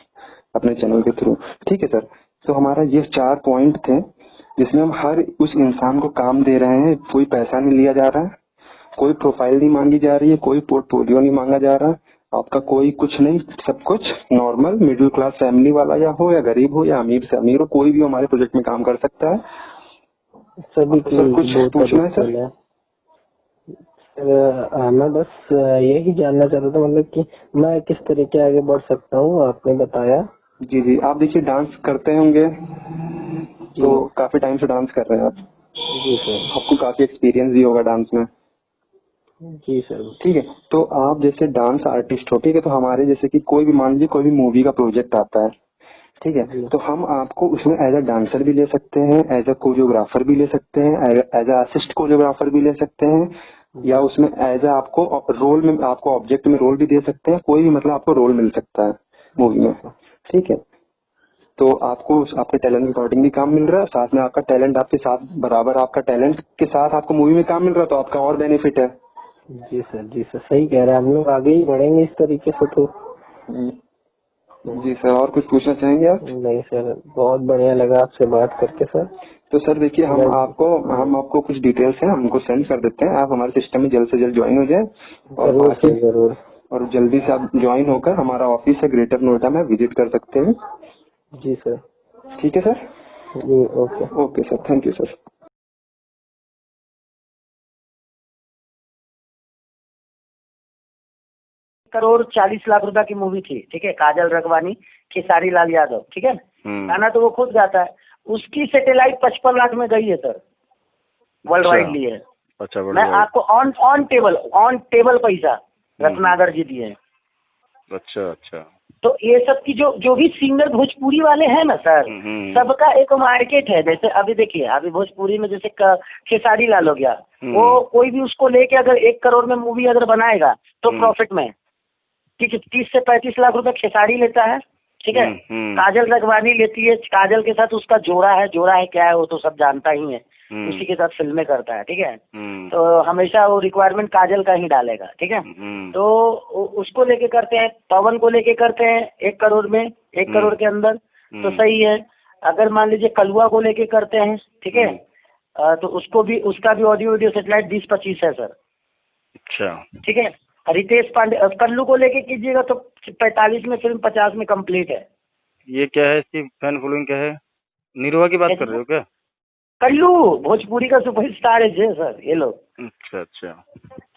अपने चैनल के थ्रू। ठीक है सर, तो हमारा ये 4 पॉइंट थे जिसमें हम हर उस इंसान को काम दे रहे हैं। कोई पैसा नहीं लिया जा रहा है, कोई प्रोफाइल नहीं मांगी जा रही है, कोई पोर्टफोलियो नहीं मांगा जा रहा, आपका कोई कुछ नहीं, सब कुछ नॉर्मल मिडिल क्लास फैमिली वाला या हो या गरीब हो या अमीर से अमीर हो, कोई भी हमारे प्रोजेक्ट में काम कर सकता है। सभी कुछ पूछना है सर? मैं बस यही जानना चाह रहा था, मतलब कि मैं किस तरीके आगे बढ़ सकता हूँ, आपने बताया। जी जी, आप देखिए डांस करते होंगे तो काफी टाइम से डांस कर रहे हैं आप। जी सर। आपको काफी एक्सपीरियंस भी होगा डांस में। जी सर। ठीक है, तो आप जैसे डांस आर्टिस्ट हो, ठीक है, तो हमारे जैसे कि कोई भी मान लीजिए कोई भी मूवी का प्रोजेक्ट आता है, ठीक है, तो हम आपको उसमें एज अ डांसर भी ले सकते हैं, एज अ कोरियोग्राफर भी ले सकते हैं, एज अ असिस्ट कोरियोग्राफर भी ले सकते हैं, या उसमें एज अ आपको रोल में, आपको ऑब्जेक्ट में रोल भी दे सकते हैं। कोई भी मतलब आपको रोल मिल सकता है मूवी में। ठीक है, तो आपको आपके टैलेंट के अकॉर्डिंग भी काम मिल रहा है, साथ में आपका टैलेंट आपके साथ बराबर, आपका टैलेंट के साथ आपको मूवी में काम मिल रहा है, तो आपका और बेनिफिट है। जी सर, जी सर, सही कह रहे हैं। हम लोग आगे ही बढ़ेंगे इस तरीके से तो। जी सर, और कुछ पूछना चाहेंगे आप? नहीं सर, बहुत बढ़िया लगा आपसे बात करके सर। तो सर देखिए हम आपको कुछ डिटेल्स हैं हमको सेंड कर देते हैं, आप हमारे सिस्टम में जल्द से जल्द ज्वाइन हो जाए। जरूर, और जल्दी से आप ज्वाइन होकर हमारा ऑफिस है ग्रेटर नोएडा में, विजिट कर सकते हैं। जी सर। ठीक है सर? जी, okay sir, thank you sir. Crore 40 lakh रुपए की मूवी थी, ठीक है, काजल रघवानी, खेसारी लाल यादव, ठीक है, गाना तो वो खुद गाता है। उसकी सैटेलाइट 55 लाख में गई है सर, वर्ल्ड वाइड ली है। अच्छा, मैं आपको ऑन टेबल पैसा रत्नागर जी दिए। अच्छा अच्छा। तो ये सब की जो भी सिंगर भोजपुरी वाले हैं ना सर, सबका एक मार्केट है। जैसे अभी देखिए, अभी भोजपुरी में जैसे खेसारी लाल हो गया, वो कोई भी उसको लेके अगर 1 करोड़ में मूवी अगर बनाएगा तो प्रॉफिट में, ठीक है, 30 से 35 लाख रुपए खेसारी लेता है, ठीक है। काजल रगवानी लेती है, काजल के साथ उसका जोड़ा है क्या है वो तो सब जानता ही है, उसी के साथ फिल्में करता है, ठीक है। तो हमेशा वो रिक्वायरमेंट काजल का ही डालेगा, ठीक है। तो उसको लेके करते हैं, पवन को लेके करते हैं 1 करोड़ में, 1 करोड़ के अंदर, तो सही है। अगर मान लीजिए कलुआ को लेके करते हैं, ठीक है, तो उसको भी, उसका भी ऑडियो वीडियो सेटेलाइट 20-25 है सर। अच्छा, ठीक है। रितेश पांडे, कल्लू को लेके कीजिएगा तो 45 में फिल्म, 50 में कंप्लीट है। ये क्या है, इसकी फैन फॉलोइंग क्या है? निरुआ की बात कर रहे हो क्या? कल्लू भोजपुरी का सुपरस्टार है सर ये लोग। अच्छा अच्छा।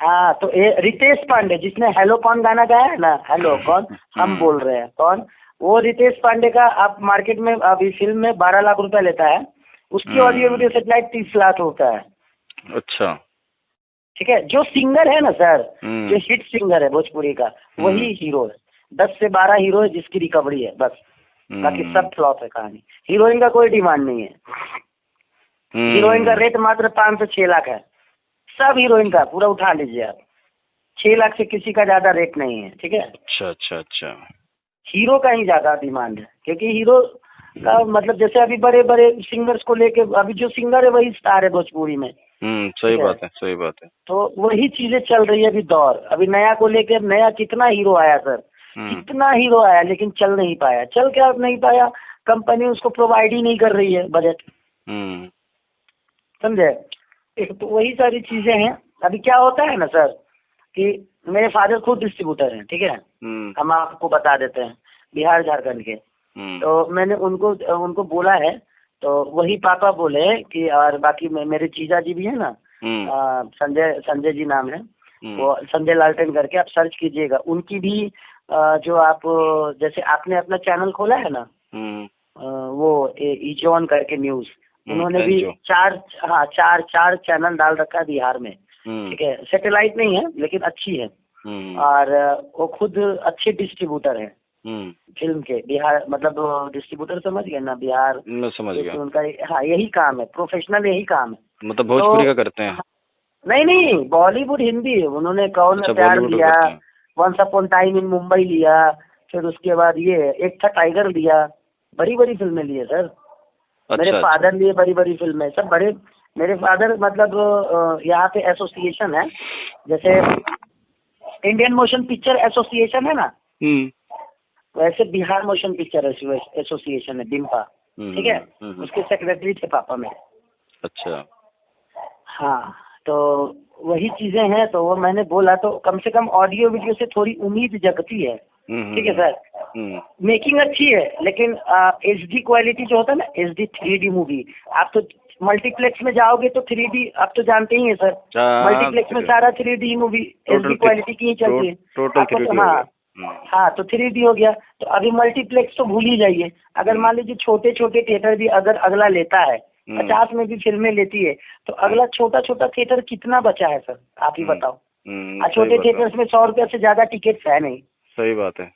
हाँ, तो ये रितेश पांडे जिसने हेलो कौन गाना गाया है ना, हेलो कौन, हम बोल रहे हैं कौन, वो रितेश पांडे का आप मार्केट में अभी फिल्म में 12 लाख रुपए लेता है, उसकी ऑडियो वीडियो सेटेलाइट 30 लाख होता है। अच्छा, ठीक है। जो सिंगर है ना सर, जो हिट सिंगर है भोजपुरी का, वही हीरो है। 10 से 12 हीरो है जिसकी रिकवरी है बस, बाकी सब फ्लॉप है कहानी। हीरोइन का कोई डिमांड नहीं है। हीरोइन का रेट मात्र 5 से 6 लाख है, सब हीरोइन का पूरा उठा लीजिए आप, 6 लाख से किसी का ज्यादा रेट नहीं है, ठीक है। अच्छा अच्छा अच्छा। हीरो का ही ज्यादा डिमांड है, क्योंकि हीरो का मतलब जैसे अभी बड़े बड़े सिंगर्स को लेके, अभी जो सिंगर है वही स्टार है भोजपुरी में। सही बात है, सही बात है। तो वही चीजें चल रही है अभी दौर। अभी नया को लेके, नया कितना हीरो आया सर, कितना हीरो आया, लेकिन चल नहीं पाया। चल क्या नहीं पाया, कंपनी उसको प्रोवाइड ही नहीं कर रही है बजट, समझे। तो वही सारी चीजें हैं। अभी क्या होता है ना सर, कि मेरे फादर खुद डिस्ट्रीब्यूटर हैं, ठीक है। हम आपको बता देते हैं, बिहार झारखंड के। तो मैंने उनको बोला है, तो वही पापा बोले कि, और बाकी मेरे जीजा जी भी है ना, संजय जी नाम है, वो संजय लालटेन करके आप सर्च कीजिएगा। उनकी भी जो आप, जैसे आपने अपना चैनल खोला है ना, वो इजॉन करके न्यूज, उन्होंने भी 4 चैनल डाल रखा है बिहार में, ठीक है। सैटेलाइट नहीं है लेकिन अच्छी है, और वो खुद अच्छे डिस्ट्रीब्यूटर है फिल्म के, बिहार मतलब डिस्ट्रीब्यूटर, समझ गए ना, बिहार मैं समझ गया उनका। हाँ, यही काम है, प्रोफेशनल यही काम है। मतलब भोजपुरी का करते हैं? नहीं, बॉलीवुड हिंदी। उन्होंने कौन प्यार दिया, once upon time in Mumbai लिया, फिर उसके बाद ये एक था टाइगर लिया, बड़ी बड़ी फिल्में लिए सर। मेरे फादर लिए बड़ी बड़ी फिल्में, सब बड़े। मेरे फादर मतलब यहाँ पे एसोसिएशन है, जैसे इंडियन मोशन पिक्चर एसोसिएशन है ना, वैसे बिहार मोशन पिक्चर एसोसिएशन है, बिम्पा, ठीक है। उसके सेक्रेटरी थे पापा मेरे। अच्छा। हाँ, तो वही चीजें हैं। तो वो मैंने बोला, तो कम से कम ऑडियो वीडियो से थोड़ी उम्मीद जगती है, ठीक है सर। मेकिंग अच्छी है, लेकिन HD क्वालिटी जो होता है ना, HD 3D मूवी, आप तो मल्टीप्लेक्स में जाओगे तो 3D, आप तो जानते ही हैं सर, मल्टीप्लेक्स में सारा 3D मूवी HD क्वालिटी की ही चलती है। Total 3D। हाँ, तो 3D हो गया। तो अभी मल्टीप्लेक्स तो भूल ही जाइए। अगर मान लीजिए छोटे छोटे थिएटर भी अगर अगला लेता है, 50 में भी फिल्में लेती है, तो अगला छोटा छोटा थिएटर कितना बचा है सर, आप ही बताओ। छोटे थिएटर्स में 100 रुपये से ज्यादा टिकट है नहीं। सही बात है,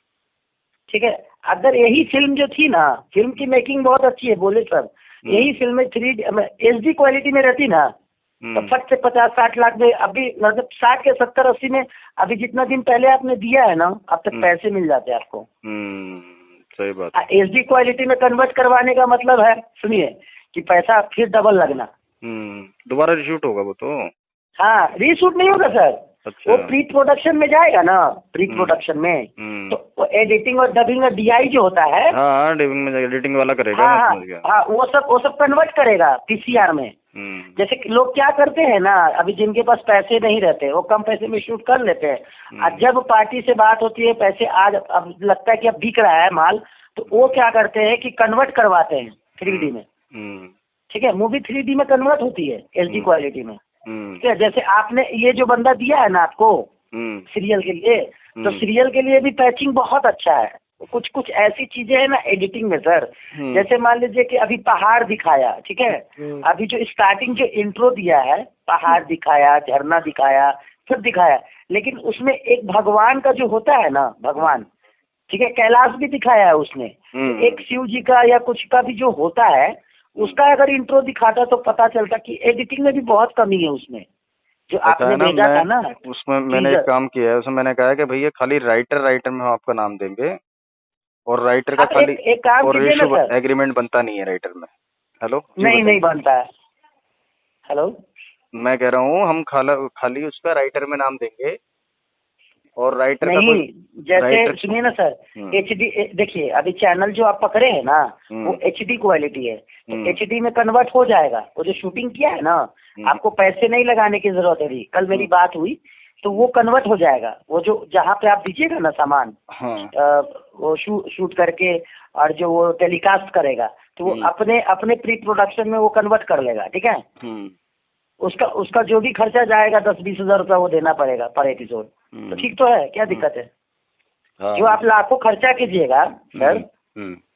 ठीक है। अगर यही फिल्म जो थी ना, फिल्म की मेकिंग बहुत अच्छी है बोले सर, यही फिल्म 3D HD क्वालिटी में रहती ना, तो फट से 50-60 लाख में, अभी मतलब 60 के 70-80 में, अभी जितना दिन पहले आपने दिया है ना, अब तक पैसे मिल जाते हैं आपको। सही बात है। HD क्वालिटी में कन्वर्ट करवाने का मतलब है, सुनिए, कि पैसा फिर डबल लगना। दोबारा रीशूट होगा वो तो? हाँ, रीशूट नहीं होगा सर। अच्छा। वो प्री प्रोडक्शन में जाएगा ना, प्री प्रोडक्शन में, तो वो एडिटिंग और डबिंग और DI जो होता है, हाँ, डबिंग में जाएगा, एडिटिंग वाला करेगा। हाँ, वो सब कन्वर्ट करेगा PCR में। जैसे लोग क्या करते हैं ना, अभी जिनके पास पैसे नहीं रहते, वो कम पैसे में शूट कर लेते हैं, और जब पार्टी से बात होती है, पैसे आज अब लगता है कि अब बिक रहा है माल, तो वो क्या करते हैं कि कन्वर्ट करवाते हैं 3D में, ठीक है। मूवी 3D में कन्वर्ट होती है HD क्वालिटी में, ठीक है। जैसे आपने ये जो बंदा दिया है ना आपको सीरियल के लिए, तो सीरियल के लिए भी पैचिंग बहुत अच्छा है। कुछ कुछ ऐसी चीजें है ना एडिटिंग में सर, जैसे मान लीजिए कि अभी पहाड़ दिखाया, ठीक है। अभी जो स्टार्टिंग जो इंट्रो दिया है, पहाड़ दिखाया, झरना दिखाया, सब दिखाया, लेकिन उसमें एक भगवान का जो होता है ना, भगवान, ठीक है, कैलाश भी दिखाया है उसने। एक शिव जी का या कुछ का भी जो होता है, उसका अगर इंट्रो दिखाता तो पता चलता कि एडिटिंग में भी बहुत कमी है उसमें, जो आपने भेजा था ना। उसमें मैंने एक काम किया है, उसमें मैंने कहा है कि भैया खाली राइटर में हम आपका नाम देंगे, और राइटर का आप खाली एक काम और कीजिए ना रेशियो सर। एग्रीमेंट बनता नहीं है राइटर में। हेलो नहीं बनता है। हेलो, मैं कह रहा हूँ हम खाली उसका राइटर में नाम देंगे और राइटर का नहीं, जैसे राइटर सुनिए ना सर, HD देखिए, अभी चैनल जो आप पकड़े हैं ना वो HD क्वालिटी है, तो HD में कन्वर्ट हो जाएगा। वो जो शूटिंग किया है ना, आपको पैसे नहीं लगाने की जरूरत है। कल मेरी बात हुई तो वो कन्वर्ट हो जाएगा। वो जो जहाँ पे आप दीजिएगा ना सामान, वो शूट करके और जो वो टेलीकास्ट करेगा तो वो अपने प्री प्रोडक्शन में वो कन्वर्ट कर लेगा। ठीक है, उसका जो भी खर्चा जाएगा 10-20 हजार रुपया वो देना पड़ेगा पर एपिसोड। तो ठीक तो है, क्या दिक्कत है? जो आप लाखों खर्चा कीजिएगा सर,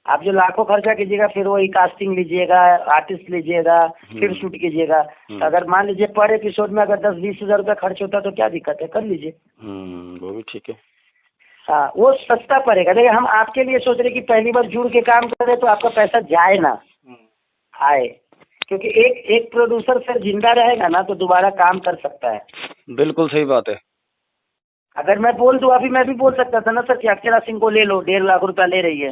आप जो लाखों खर्चा कीजिएगा फिर वही कास्टिंग लीजिएगा, आर्टिस्ट लीजिएगा, फिर शूट कीजिएगा। तो अगर मान लीजिए पर एपिसोड में अगर 10-20 हजार रुपया खर्च होता तो क्या दिक्कत है, कर लीजिए। वो भी ठीक है। हाँ, वो सस्ता पड़ेगा। देखिए हम आपके लिए सोच रहे कि पहली बार जुड़ के काम करें तो आपका पैसा जाए ना आए, क्योंकि एक प्रोड्यूसर फिर जिंदा रहेगा ना तो दोबारा काम कर सकता है। बिल्कुल सही बात है। अगर मैं बोल दूं, अभी मैं भी बोल सकता था ना सर कि अक्षरा सिंह को ले लो, 1.5 लाख रुपया ले रही है,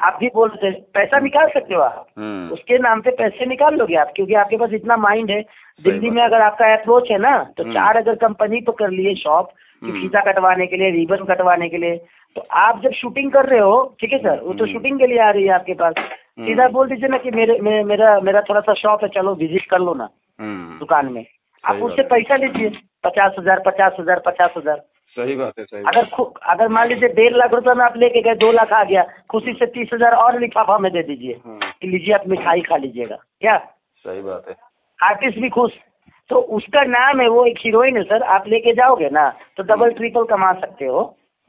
आप भी बोलते, पैसा निकाल सकते हो आप, उसके नाम पे पैसे निकाल लोगे आप, क्योंकि आपके पास इतना माइंड है। दिल्ली में अगर आपका अप्रोच है ना तो 4 अगर कंपनी तो कर लिए शॉप, फीता कटवाने के लिए, रिबन कटवाने के लिए, तो आप जब शूटिंग कर रहे हो, ठीक है सर, वो तो शूटिंग के लिए आ रही है आपके पास, सीधा बोल दीजिए ना कि मेरा थोड़ा सा शॉप है, चलो विजिट कर लो ना दुकान में, आप उससे पैसा लीजिए 50,000 50,000 50,000। सही बात है, सही। अगर मान लीजिए 1.5 लाख रुपए में आप लेके गए, 2 लाख आ गया, खुशी से 30,000 और लिफाफा में दे दीजिए कि लीजिए आप मिठाई खा लीजिएगा। क्या सही बात है? आर्टिस्ट भी खुश, तो उसका नाम है, वो एक हीरोइन है सर, आप लेके जाओगे ना तो डबल ट्रिपल कमा सकते हो।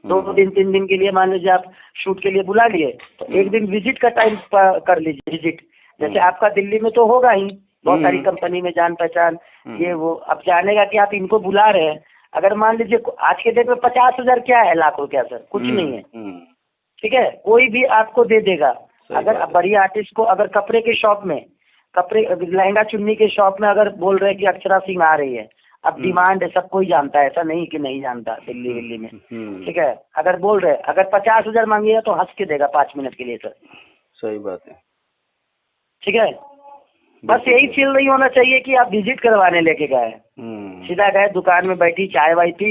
2 दिन 3 दिन के लिए मान लीजिए आप शूट के लिए बुला लिए तो एक दिन विजिट का टाइम कर लीजिए। विजिट जैसे आपका दिल्ली में तो होगा ही, बहुत सारी कंपनी में जान पहचान ये वो, अब जानेगा कि आप इनको बुला रहे हैं। अगर मान लीजिए आज के डेट में 50,000 क्या है, लाख रुपया सर, कुछ नहीं है। ठीक है, कोई भी आपको दे देगा। अगर बड़ी आर्टिस्ट को अगर कपड़े के शॉप में, कपड़े लहंगा चुन्नी के शॉप में अगर बोल रहे हैं कि अक्षरा सिंह आ रही है, अब डिमांड है, सब कोई जानता है, ऐसा नहीं कि नहीं जानता दिल्ली में। ठीक है, अगर बोल रहे, अगर 50,000 मांगिएगा तो हंस के देगा 5 मिनट के लिए सर। सही बात है। ठीक है, बस यही फील नहीं होना चाहिए कि आप विजिट करवाने लेके गए, सीधा गए दुकान में बैठी चाय वाय पी,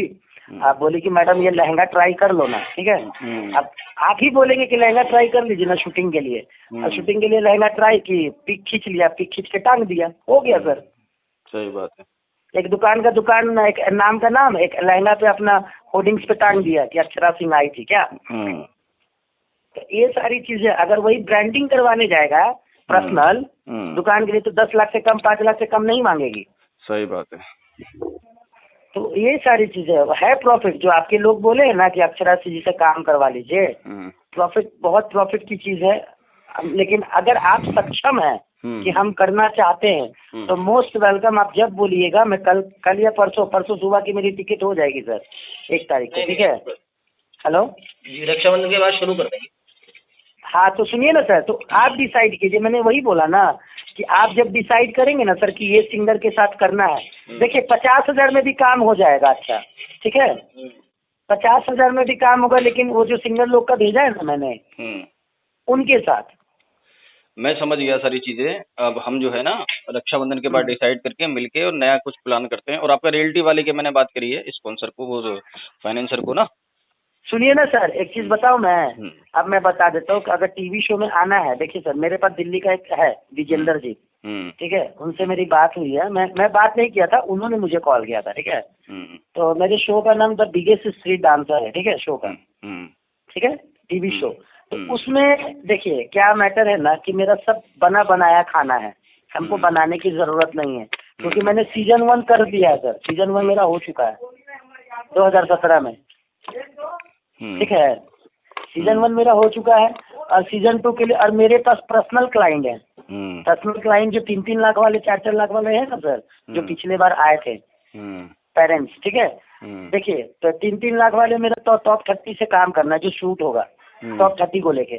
आप बोले कि मैडम ये लहंगा ट्राई कर लो ना। ठीक है, अब आप ही बोलेंगे कि लहंगा ट्राई कर लीजिए ना शूटिंग के लिए, और शूटिंग के लिए लहंगा ट्राई की, पिक खींच लिया, पिक खींच के टांग दिया, हो गया सर। सही बात है। एक दुकान, एक नाम का नाम, एक लहंगा पे अपना होर्डिंग्स पे टांग दिया कि अक्षरा सिंह आई थी क्या। तो ये सारी चीजें अगर वही ब्रांडिंग करवाने जाएगा पर्सनल दुकान के लिए तो 10 लाख से कम, 5 लाख से कम नहीं मांगेगी। सही बात है। तो ये सारी चीजें है प्रॉफिट, जो आपके लोग बोले हैं ना कि अक्षरा सिंह जी से काम करवा लीजिए, प्रॉफिट, बहुत प्रॉफिट की चीज है। लेकिन अगर आप सक्षम हैं कि हम करना चाहते हैं तो मोस्ट वेलकम, आप जब बोलिएगा, मैं कल या परसों सुबह की मेरी टिकट हो जाएगी सर, 1 तारीख को। ठीक है, हेलो जी, रक्षाबंधन के बाद शुरू कर देंगे। हाँ तो सुनिए ना सर, तो आप डिसाइड कीजिए, मैंने वही बोला ना कि आप जब डिसाइड करेंगे ना सर कि ये सिंगर के साथ करना है, देखिए 50,000 में भी काम हो जाएगा। अच्छा ठीक है, 50,000 में भी काम होगा, लेकिन वो जो सिंगर लोग का भेजा है ना मैंने, उनके साथ। मैं समझ गया सारी चीजें। अब हम जो है ना रक्षाबंधन के बाद डिसाइड करके मिलके और नया कुछ प्लान करते हैं। और आपका रियलिटी वाले के मैंने बात करी है, स्पॉन्सर को, वो फाइनेंसर को ना। सुनिए ना सर, एक चीज बताऊं मैं, अब मैं बता देता हूँ कि अगर टीवी शो में आना है, देखिए सर मेरे पास दिल्ली का एक है विजेंद्र जी, ठीक है, उनसे मेरी बात हुई है, मैं बात नहीं किया था, उन्होंने मुझे कॉल किया था। ठीक है, तो मेरे शो का नाम द बिगेस्ट स्ट्रीट डांसर है। ठीक है, शो का, ठीक है, टीवी शो। तो उसमें देखिए क्या मैटर है ना कि मेरा सब बना बनाया खाना है, हमको बनाने की जरूरत नहीं है, क्योंकि मैंने सीजन 1 कर दिया है सर। सीजन 1 मेरा हो चुका है 2017 में। ठीक है, सीजन 1 मेरा हो चुका है, और सीजन 2 के लिए, और मेरे पास पर्सनल क्लाइंट है, पर्सनल क्लाइंट जो 3-3 लाख वाले, 4-4 लाख वाले हैं ना सर, जो पिछले बार आए थे पेरेंट्स। ठीक है, देखिए तो 3-3 लाख वाले मेरा तो टॉप 30 से काम करना है, जो शूट होगा टॉप 30 को लेके।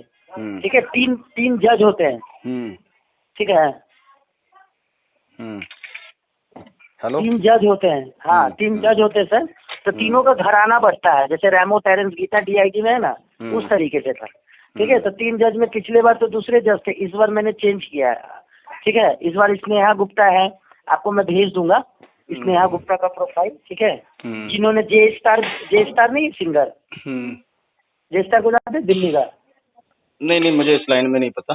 ठीक है, 3 जज होते हैं। ठीक है, हेलो, 3 जज होते हैं। हाँ, 3 जज होते हैं सर, तो तीनों का घराना बढ़ता है, जैसे रेमो टेरेंस गीता DIG में है ना, उस तरीके से था। ठीक है। तो 3 जज में पिछले बार तो दूसरे जज थे, इस बार मैंने चेंज किया है, ठीक है। इस बार स्नेहा गुप्ता है, आपको मैं भेज दूंगा स्नेहा गुप्ता का प्रोफाइल, ठीक है। जिन्होंने जे स्टार नहीं सिंगर, जे स्टार को जानते हैं दिल्ली का? नहीं मुझे इस लाइन में नहीं पता।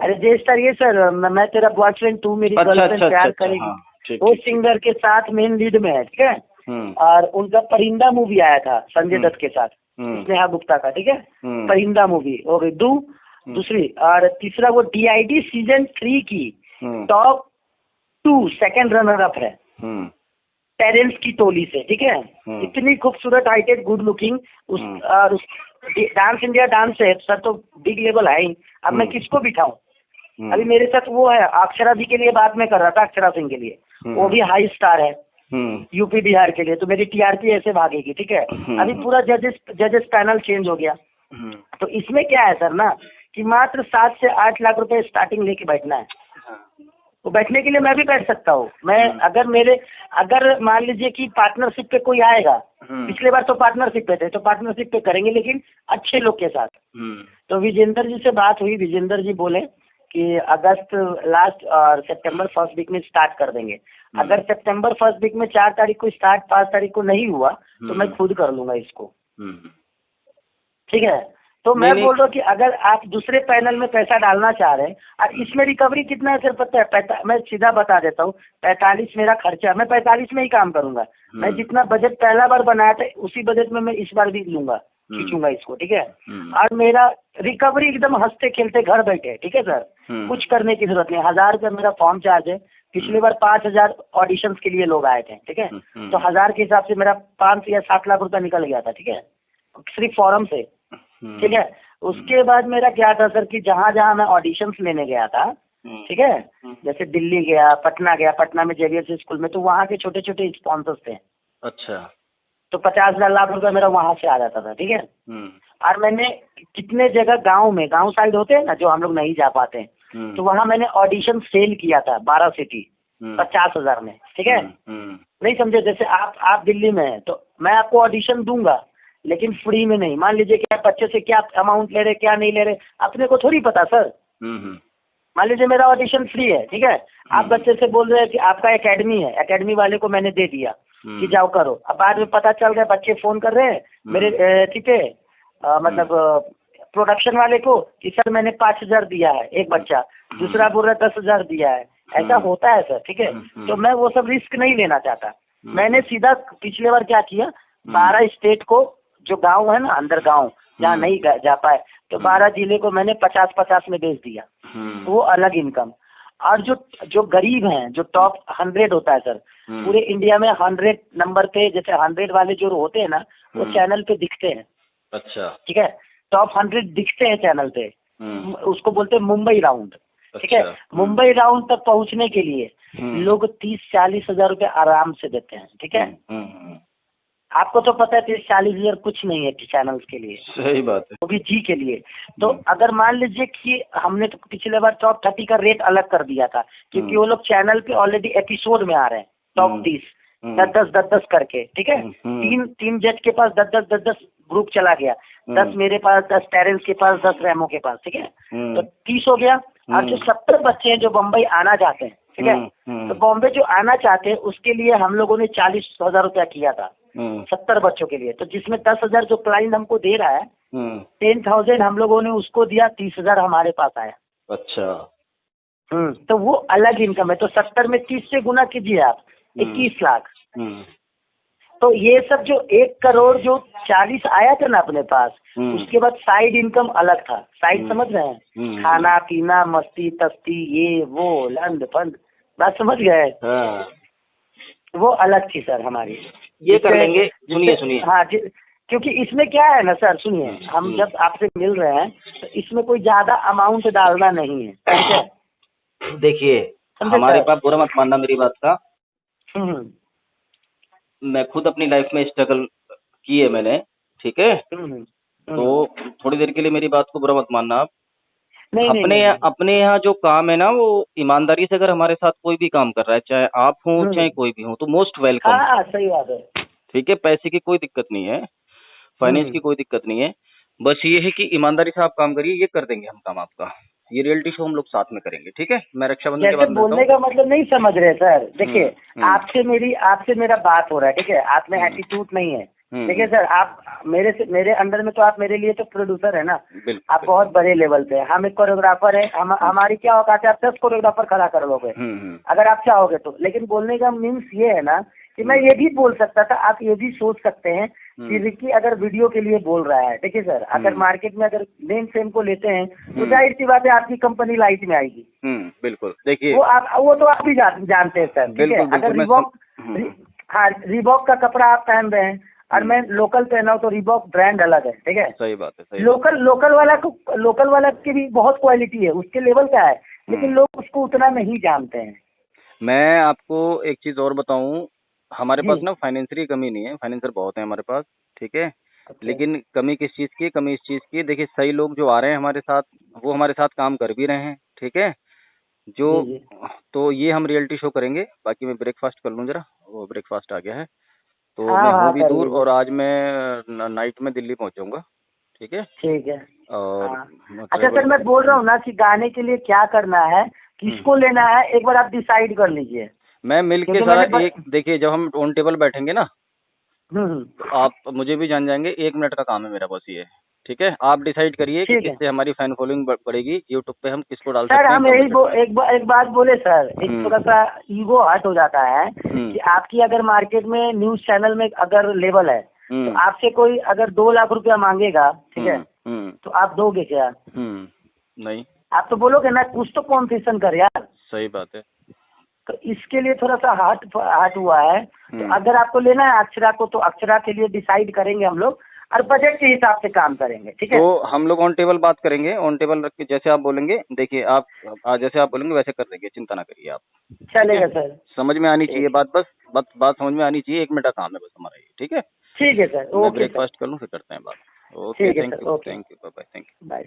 अरे जे स्टार ये सर, मैं तेरा बॉयफ्रेंड तू मेरी गर्लफ्रेंड प्यार करेगी, हाँ, वो सिंगर के साथ मेन लीड में है, ठीक है। और उनका परिंदा मूवी आया था संजय दत्त के साथ, स्नेहा गुप्ता का, ठीक है। परिंदा मूवी हो गई दूसरी। और तीसरा वो DID सीजन 3 की टॉप 2 सेकंड रनर अप है पेरेंट्स की टोली से, ठीक है। इतनी खूबसूरत, हाइटेड, गुड लुकिंग, और डांस इंडिया डांस है सर, तो बिग लेवल है ही। अब मैं किसको बिठाऊं? अभी मेरे साथ वो है, अक्षरा जी के लिए बात में कर रहा था, अक्षरा सिंह के लिए, वो भी हाई स्टार है यूपी बिहार के लिए, तो मेरी TRP ऐसे भागेगी, ठीक है। अभी पूरा जजेस पैनल चेंज हो गया। तो इसमें क्या है सर ना, कि मात्र 7 से 8 लाख रुपए स्टार्टिंग लेके बैठना है। तो बैठने के लिए मैं भी बैठ सकता हूँ। मैं अगर मान लीजिए कि पार्टनरशिप पे कोई आएगा, पिछले बार तो पार्टनरशिप पे थे, तो पार्टनरशिप पे करेंगे लेकिन अच्छे लोग के साथ। तो विजेंद्र जी से बात हुई, विजेंद्र जी बोले कि अगस्त लास्ट और सितंबर फर्स्ट वीक में स्टार्ट कर देंगे। अगर सितंबर फर्स्ट वीक में 4 तारीख को स्टार्ट, 5 तारीख को नहीं हुआ तो मैं खुद कर लूंगा इसको, ठीक है। तो मैं बोल रहा हूँ कि अगर आप दूसरे पैनल में पैसा डालना चाह रहे हैं, और इसमें रिकवरी कितना है सर पता है? मैं सीधा बता देता हूँ, 45 मेरा खर्चा, मैं 45 में ही काम करूंगा। मैं जितना बजट पहला बार बनाया था उसी बजट में मैं इस बार भी लूंगा, खींचूंगा इसको, ठीक है। और मेरा रिकवरी एकदम हंसते खेलते घर बैठे, ठीक है सर। कुछ करने की जरूरत नहीं। 1000 रुपये मेरा फॉर्म चार्ज है। पिछली बार 5000 ऑडिशन के लिए लोग आए थे, ठीक है। तो 1000 के हिसाब से मेरा 5 या 7 लाख रुपया निकल गया था, ठीक है, सिर्फ फॉर्म से, ठीक है। उसके बाद मेरा क्या था सर कि जहाँ जहाँ मैं ऑडिशंस लेने गया था, ठीक है, जैसे दिल्ली गया, पटना गया, पटना में JVS स्कूल में, तो वहाँ के छोटे छोटे स्पॉन्सर्स थे। अच्छा। तो 50 लाख रुपया मेरा वहाँ से आ जाता था, ठीक है। और मैंने कितने जगह गांव साइड होते हैं ना जो हम लोग नहीं जा पाते हैं, तो वहाँ मैंने ऑडिशन सेल किया था 12 सिटी 50,000 में, ठीक है। नहीं समझे? जैसे आप दिल्ली में है तो मैं आपको ऑडिशन दूंगा लेकिन फ्री में नहीं। मान लीजिए कि आप बच्चे से क्या अमाउंट ले रहे, क्या नहीं ले रहे, अपने को थोड़ी पता सर। मान लीजिए मेरा ऑडिशन फ्री है, ठीक है। आप बच्चे से बोल रहे हैं कि आपका एकेडमी है, एकेडमी वाले को मैंने दे दिया कि जाओ करो। अब बाद में पता चल रहा है, बच्चे फोन कर रहे हैं मेरे ठीक है, मतलब प्रोडक्शन वाले को कि सर मैंने 5000 दिया है एक बच्चा, दूसरा बोल रहा है 10,000 दिया है। ऐसा होता है सर, ठीक है। तो मैं वो सब रिस्क नहीं लेना चाहता। मैंने सीधा पिछले बार क्या किया, 12 स्टेट को, जो गांव है ना अंदर गांव जहाँ नहीं जा पाए, तो 12 जिले को मैंने 50-50 में बेच दिया। तो वो अलग इनकम। और जो गरीब हैं, जो टॉप 100 होता है सर, पूरे इंडिया में 100 नंबर पे, जैसे 100 वाले जो होते हैं ना, वो चैनल पे दिखते हैं। अच्छा, ठीक है। टॉप 100 दिखते हैं चैनल पे, उसको बोलते हैं मुंबई राउंड, ठीक है। मुंबई राउंड तक पहुंचने के लिए लोग 30-40 हजार रुपए आराम से देते हैं, ठीक है। आपको तो पता है 30-40 हजार कुछ नहीं है चैनल्स के लिए, सही बात है, वो भी जी के लिए। तो अगर मान लीजिए कि हमने तो पिछले बार टॉप 30 का रेट अलग कर दिया था, क्योंकि वो लोग चैनल पे ऑलरेडी एपिसोड में आ रहे हैं, टॉप 30 10-10 करके, ठीक है। तीन जज के पास 10 ग्रुप चला गया, 10 मेरे पास, 10 पेरेंट्स के पास, 10 रैमो के पास, ठीक है। तो 30 हो गया। और जो 70 बच्चे हैं जो बम्बई आना चाहते हैं, ठीक है, तो बॉम्बे जो आना चाहते हैं उसके लिए हम लोगों ने 40,000 रुपया किया था 70 बच्चों के लिए। तो जिसमें 10,000 जो क्लाइंट हमको दे रहा है, 10,000 हम लोगों ने उसको दिया, 30,000 हमारे पास आया। अच्छा। तो वो अलग इनकम है। तो 70 में 30 से गुना कीजिए आप, 21 लाख। तो ये सब जो 1 करोड़ जो 40 आया था ना अपने पास, उसके बाद साइड इनकम अलग था। साइड समझ रहे हैं, खाना पीना, मस्ती तस्ती, ये वो लंड फंड, बात समझ गए। वो अलग थी सर हमारी। ये कर लेंगे। सुनिए हाँ जी, क्योंकि इसमें क्या है ना सर, सुनिए, हम जब आपसे मिल रहे हैं तो इसमें कोई ज्यादा अमाउंट डालना नहीं है, ठीक है। देखिए, हमारे पास बुरा मत मानना मेरी बात का, मैं खुद अपनी लाइफ में स्ट्रगल की है मैंने, ठीक है। तो थोड़ी देर के लिए मेरी बात को बुरा मत मानना आप। अपने यहाँ जो काम है ना, वो ईमानदारी से अगर हमारे साथ कोई भी काम कर रहा है, चाहे आप हो चाहे कोई भी हो, तो मोस्ट वेलकम। हाँ, सही बात है, ठीक है। पैसे की कोई दिक्कत नहीं है, फाइनेंस की कोई दिक्कत नहीं है। बस ये है कि ईमानदारी से आप काम करिए, ये कर देंगे हम काम आपका। ये रियलिटी शो हम लोग साथ में करेंगे, ठीक है। मैं रक्षाबंधन के जैसे बाद मिलता बोलने हूँ। का मतलब नहीं समझ रहे सर, देखिए हम्म, आपसे मेरा बात हो रहा है, ठीक है, आप में एटीट्यूड नहीं है, ठीक है सर। आप मेरे अंडर में तो आप मेरे लिए तो प्रोड्यूसर है ना, बिल्कुल आप बहुत बड़े लेवल पे हैं। हम एक कोरियोग्राफर है, हमारी क्या औकात है, आप 10 कोरियोग्राफर खड़ा कर लोगे अगर आप चाहोगे तो। लेकिन बोलने का मीन्स ये है ना कि मैं ये भी बोल सकता था, आप ये भी सोच सकते हैं कि रिकी अगर वीडियो के लिए बोल रहा है, ठीक है सर, अगर मार्केट में अगर नेम फेम को लेते हैं तो जाहिर सी बात है आपकी कंपनी लाइट में आएगी। बिल्कुल। देखिए वो तो आप भी जानते हैं सर, ठीक है। अगर रिबॉक, हाँ, रिबॉक का कपड़ा आप पहन रहे हैं और मैं लोकल पहना हूँ तो रिबॉक ब्रांड अलग है, ठीक है। सही बात है, सही लोकल वाला की भी बहुत क्वालिटी है, उसके लेवल का है, लेकिन लोग उसको उतना नहीं जानते हैं। मैं आपको एक चीज और बताऊं, हमारे जी। पास ना फाइनेंसरी कमी नहीं है, फाइनेंसर बहुत है हमारे पास, ठीक है। लेकिन कमी किस चीज की, कमी इस चीज की, देखिए सही लोग जो आ रहे हैं हमारे साथ, वो हमारे साथ काम कर भी रहे हैं, ठीक है। जो जी जी। तो ये हम रियलिटी शो करेंगे। बाकी मैं ब्रेकफास्ट कर लूँ जरा, वो ब्रेकफास्ट आ गया है, तो हाँ मैं हूँ हाँ भी कर दूर, लीजिए। और आज मैं नाइट में दिल्ली पहुंचूंगा, ठीक है। ठीक है। और हाँ। मैं अच्छा ट्रेवल सर, मैं बोल रहा हूँ ना कि गाने के लिए क्या करना है, किसको लेना है, एक बार आप डिसाइड कर लीजिए। मैं मिल के क्योंकि सारा मैंने एक, देखिए जब हम ऑन टेबल बैठेंगे ना, हम्म। तो आप मुझे भी जान जाएंगे। 1 मिनट का काम है मेरा बस ये, ठीक है। आप डिसाइड करिए कि ठीक है किससे हमारी फैन फॉलोइंग बढ़ेगी, यूट्यूब पे हम किसको डाल सर। सकते हैं, हम कम यही बजट में। एक बात बोले सर, एक थोड़ा सा ईगो हर्ट हो जाता है हम्म कि आपकी अगर मार्केट में न्यूज चैनल में अगर लेवल है तो हम्म आपसे कोई अगर 2 लाख रुपया मांगेगा, ठीक है, हम्म तो आप दोगे क्या? नहीं, आप तो बोलोगे ना कुछ तो कॉन्सेशन कर यार। सही बात है। तो इसके लिए थोड़ा सा हार्ट हुआ है। तो अगर आपको लेना है अक्षरा को तो अक्षरा के लिए डिसाइड करेंगे हम लोग, और बजट के हिसाब से काम करेंगे, ठीक है। तो हम लोग ऑन टेबल बात करेंगे, ऑन टेबल रख के जैसे आप बोलेंगे, देखिए आप जैसे आप बोलेंगे वैसे कर देंगे, चिंता ना करिए आप, ठीक है? चलेगा सर। समझ में आनी चाहिए ठीक है। बात, बस बात समझ में आनी चाहिए। 1 मिनट का काम है बस हमारा ये, ठीक है। ठीक है सर। मैं ओके सर। ब्रेकफास्ट कर लूँ, फिर करते हैं बात। ओके, ठीक है thank sir. You, okay. Thank you, bye bye, thank you. Bye.